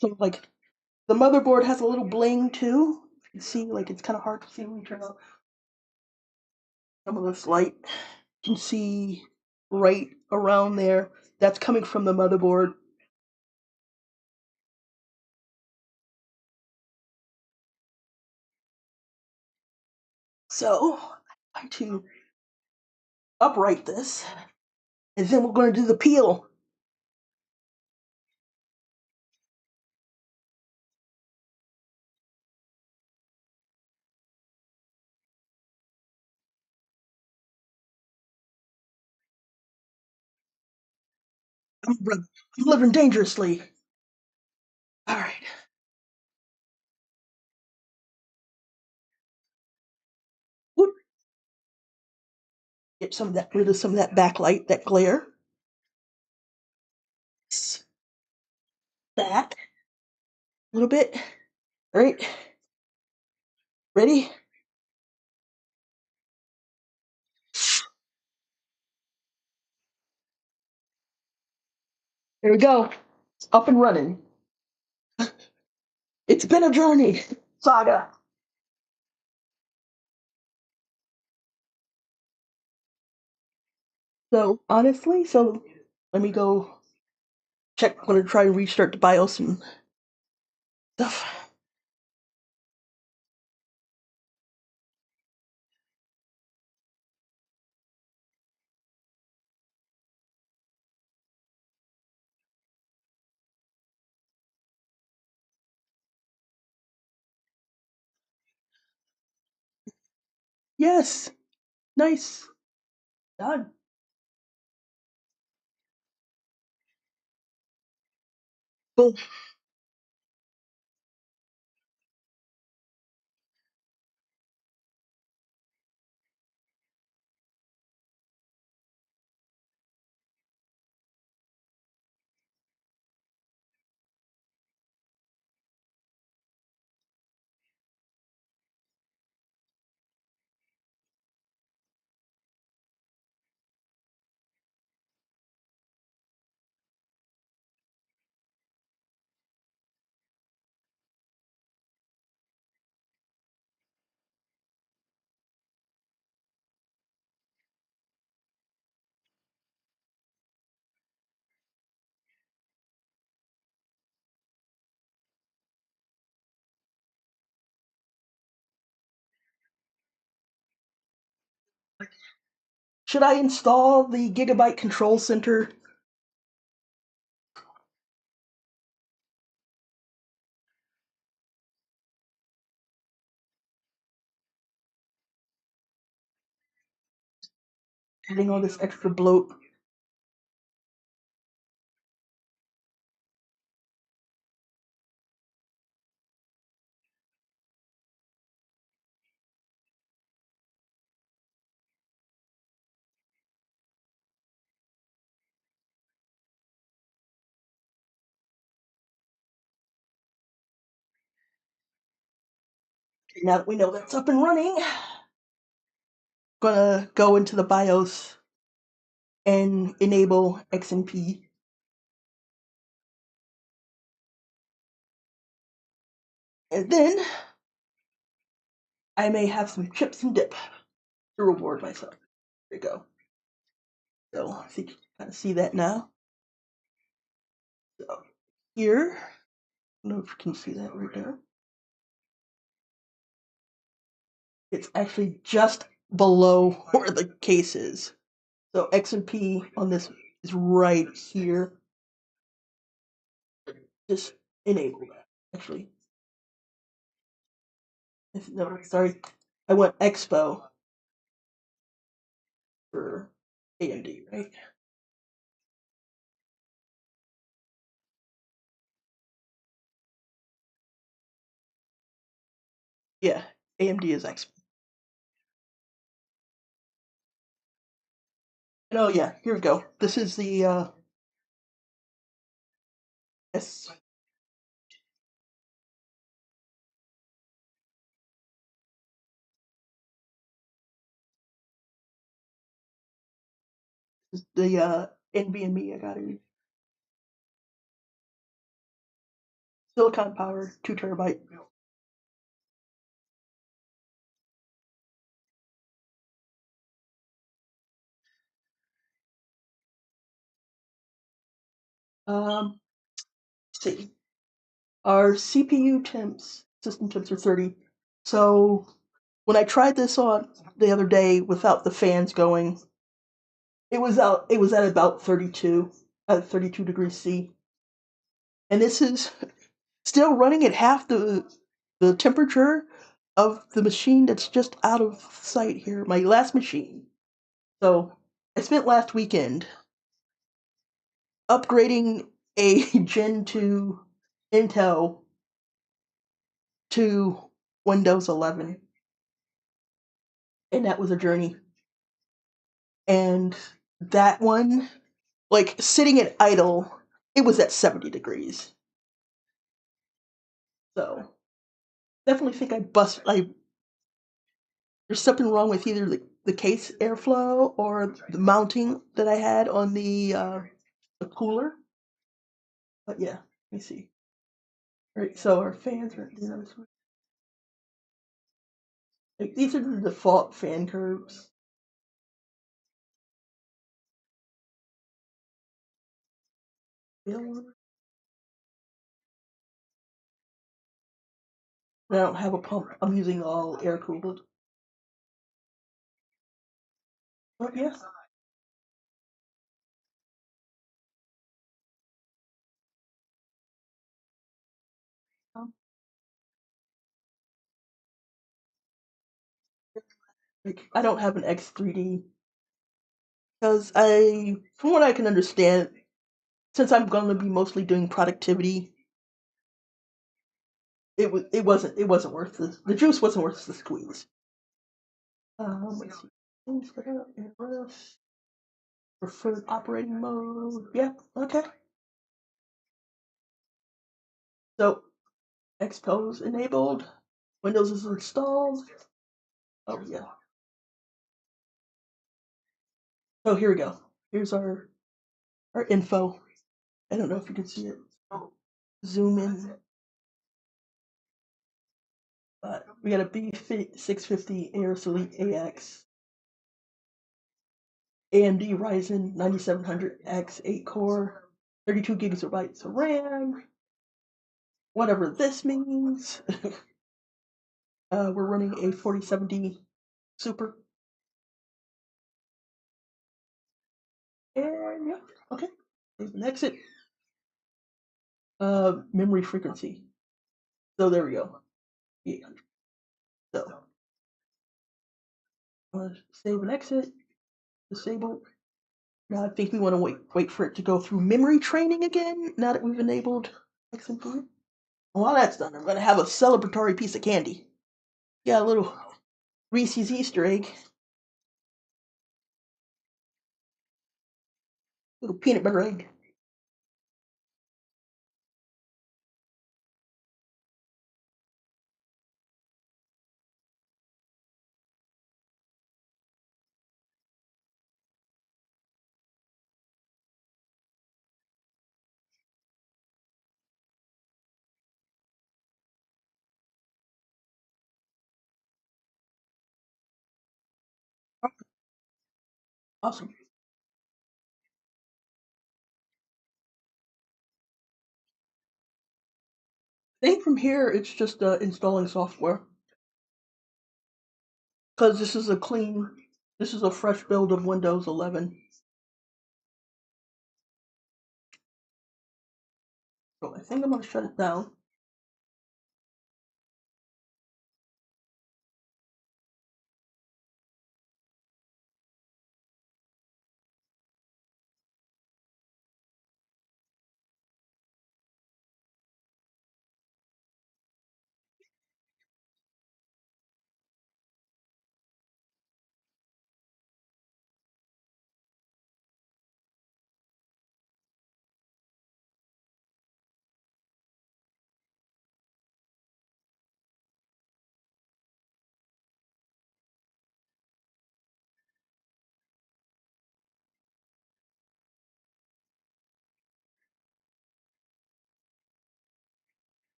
So like the motherboard has a little bling too. You can see like it's kind of hard to see when you turn up some of this light. You can see right around there. That's coming from the motherboard. So I'm going to upright this, and then we're going to do the peel. I'm living dangerously. All right. Whoop. Get some of that, rid of some of that backlight, that glare. That a little bit. All right. Ready? There we go. Up and running. It's been a journey. Saga. So honestly, so let me go check. I'm gonna try and restart the BIOS and stuff. Yes. Nice. Done. Boom. Should I install the Gigabyte Control Center? Adding all this extra bloat. Now that we know that's up and running, gonna go into the BIOS and enable XMP. And then I may have some chips and dip to reward myself. There you go. So I think you can kind of see that now. So here, I don't know if you can see that right there. It's actually just below where the case is. So XMP on this is right here. Just enable that. Actually, no, sorry. I went Expo for AMD, right? Yeah, AMD is Expo. Oh yeah, here we go. This is the S. This is the NVMe I got in. silicon power, 2 terabyte. Let's see. Our CPU temps, system temps are 30. So when I tried this on the other day without the fans going, it was at about 32, at 32 degrees C. And this is still running at half the temperature of the machine that's just out of sight here, my last machine. So I spent last weekend upgrading a Gen 2 Intel to Windows 11, and that was a journey. And that one, like sitting at idle, it was at 70 degrees. So definitely think there's something wrong with either the case airflow or the mounting that I had on the cooler. But yeah, let me see. All right, so our fans are like these are the default fan curves. I don't have a pump. I'm using all air cooled. But yeah, um, like I don't have an X3D because from what I can understand, since I'm going to be mostly doing productivity, it wasn't worth the juice wasn't worth the squeeze. Let's see. Things that are in this. Preferred operating mode. Yeah, okay. So Xpose enabled. Windows is installed. Oh yeah. Oh, here we go. Here's our info. I don't know if you can see it. Zoom in. We got a B650 Aorus Elite AX, AMD Ryzen 9700X 8 core, 32 gigabytes of RAM, whatever this means. We're running a 4070 Super. And yeah, okay. Save and exit. Memory frequency. So there we go. 800. So save and exit. Disable. Now I think we want to wait for it to go through memory training again. Now that we've enabled XMP. While that's done, I'm gonna have a celebratory piece of candy. Yeah, a little Reese's Easter egg, little peanut butter egg. Awesome. I think from here it's just installing software because this is a fresh build of Windows 11. So I think I'm gonna shut it down.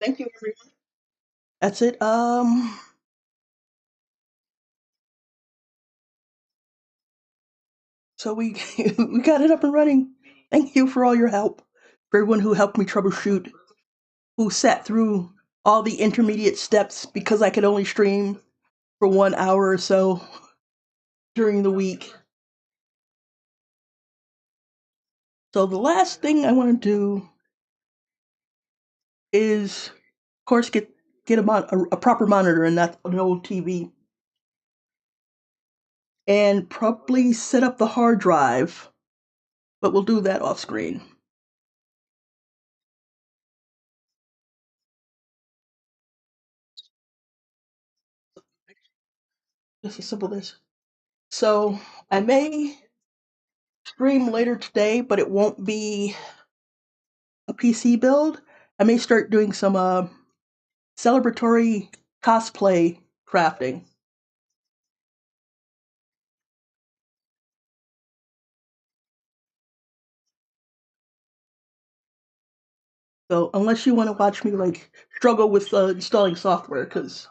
Thank you, everyone. That's it. So we we got it up and running. Thank you for all your help. For everyone who helped me troubleshoot, who sat through all the intermediate steps because I could only stream for 1 hour or so during the week. So the last thing I want to do is, of course, get a proper monitor and not an old TV, and probably set up the hard drive. But we'll do that off screen. Just as simple as so. I may stream later today, but it won't be a PC build. I may start doing some celebratory cosplay crafting. So unless you want to watch me like struggle with installing software, because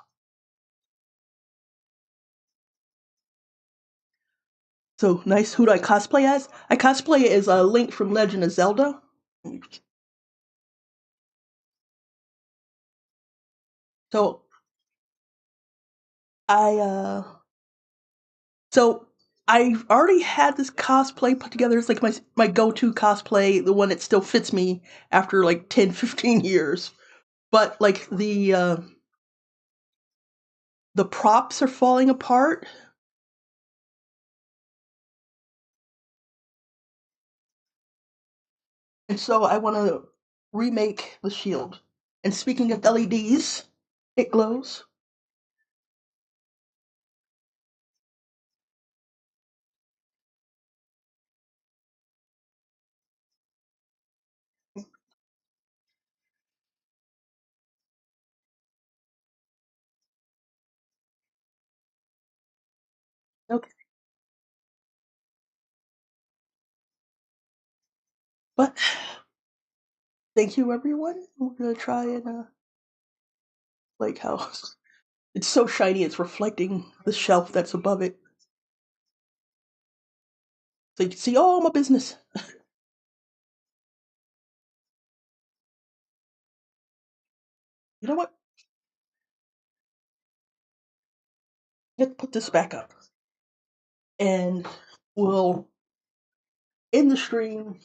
so nice. Who do I cosplay as? I cosplay as a Link from Legend of Zelda. So I so I already had this cosplay put together. It's like my go-to cosplay, the one that still fits me after like 10, 15 years. But like the props are falling apart, and so I want to remake the shield. And speaking of LEDs, it glows. Okay, but thank you, everyone. We're gonna try and like how it's so shiny, it's reflecting the shelf that's above it, so you can see all my business. You know what? Let's put this back up, and we'll end the stream.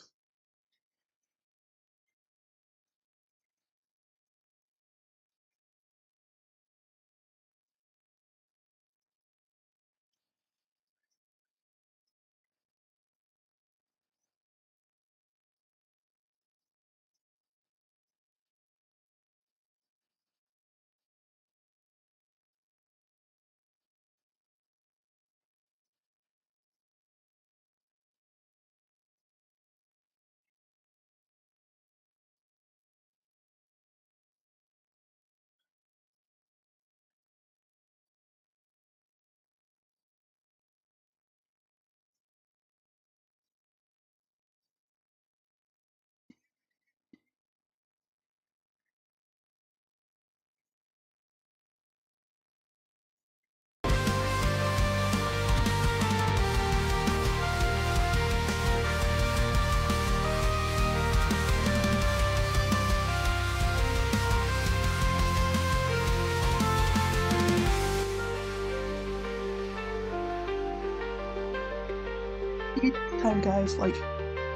Time, guys. Like,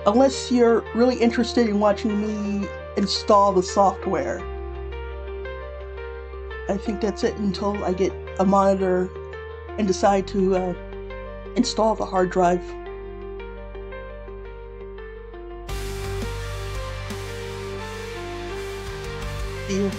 unless you're really interested in watching me install the software, I think that's it until I get a monitor and decide to install the hard drive. See you.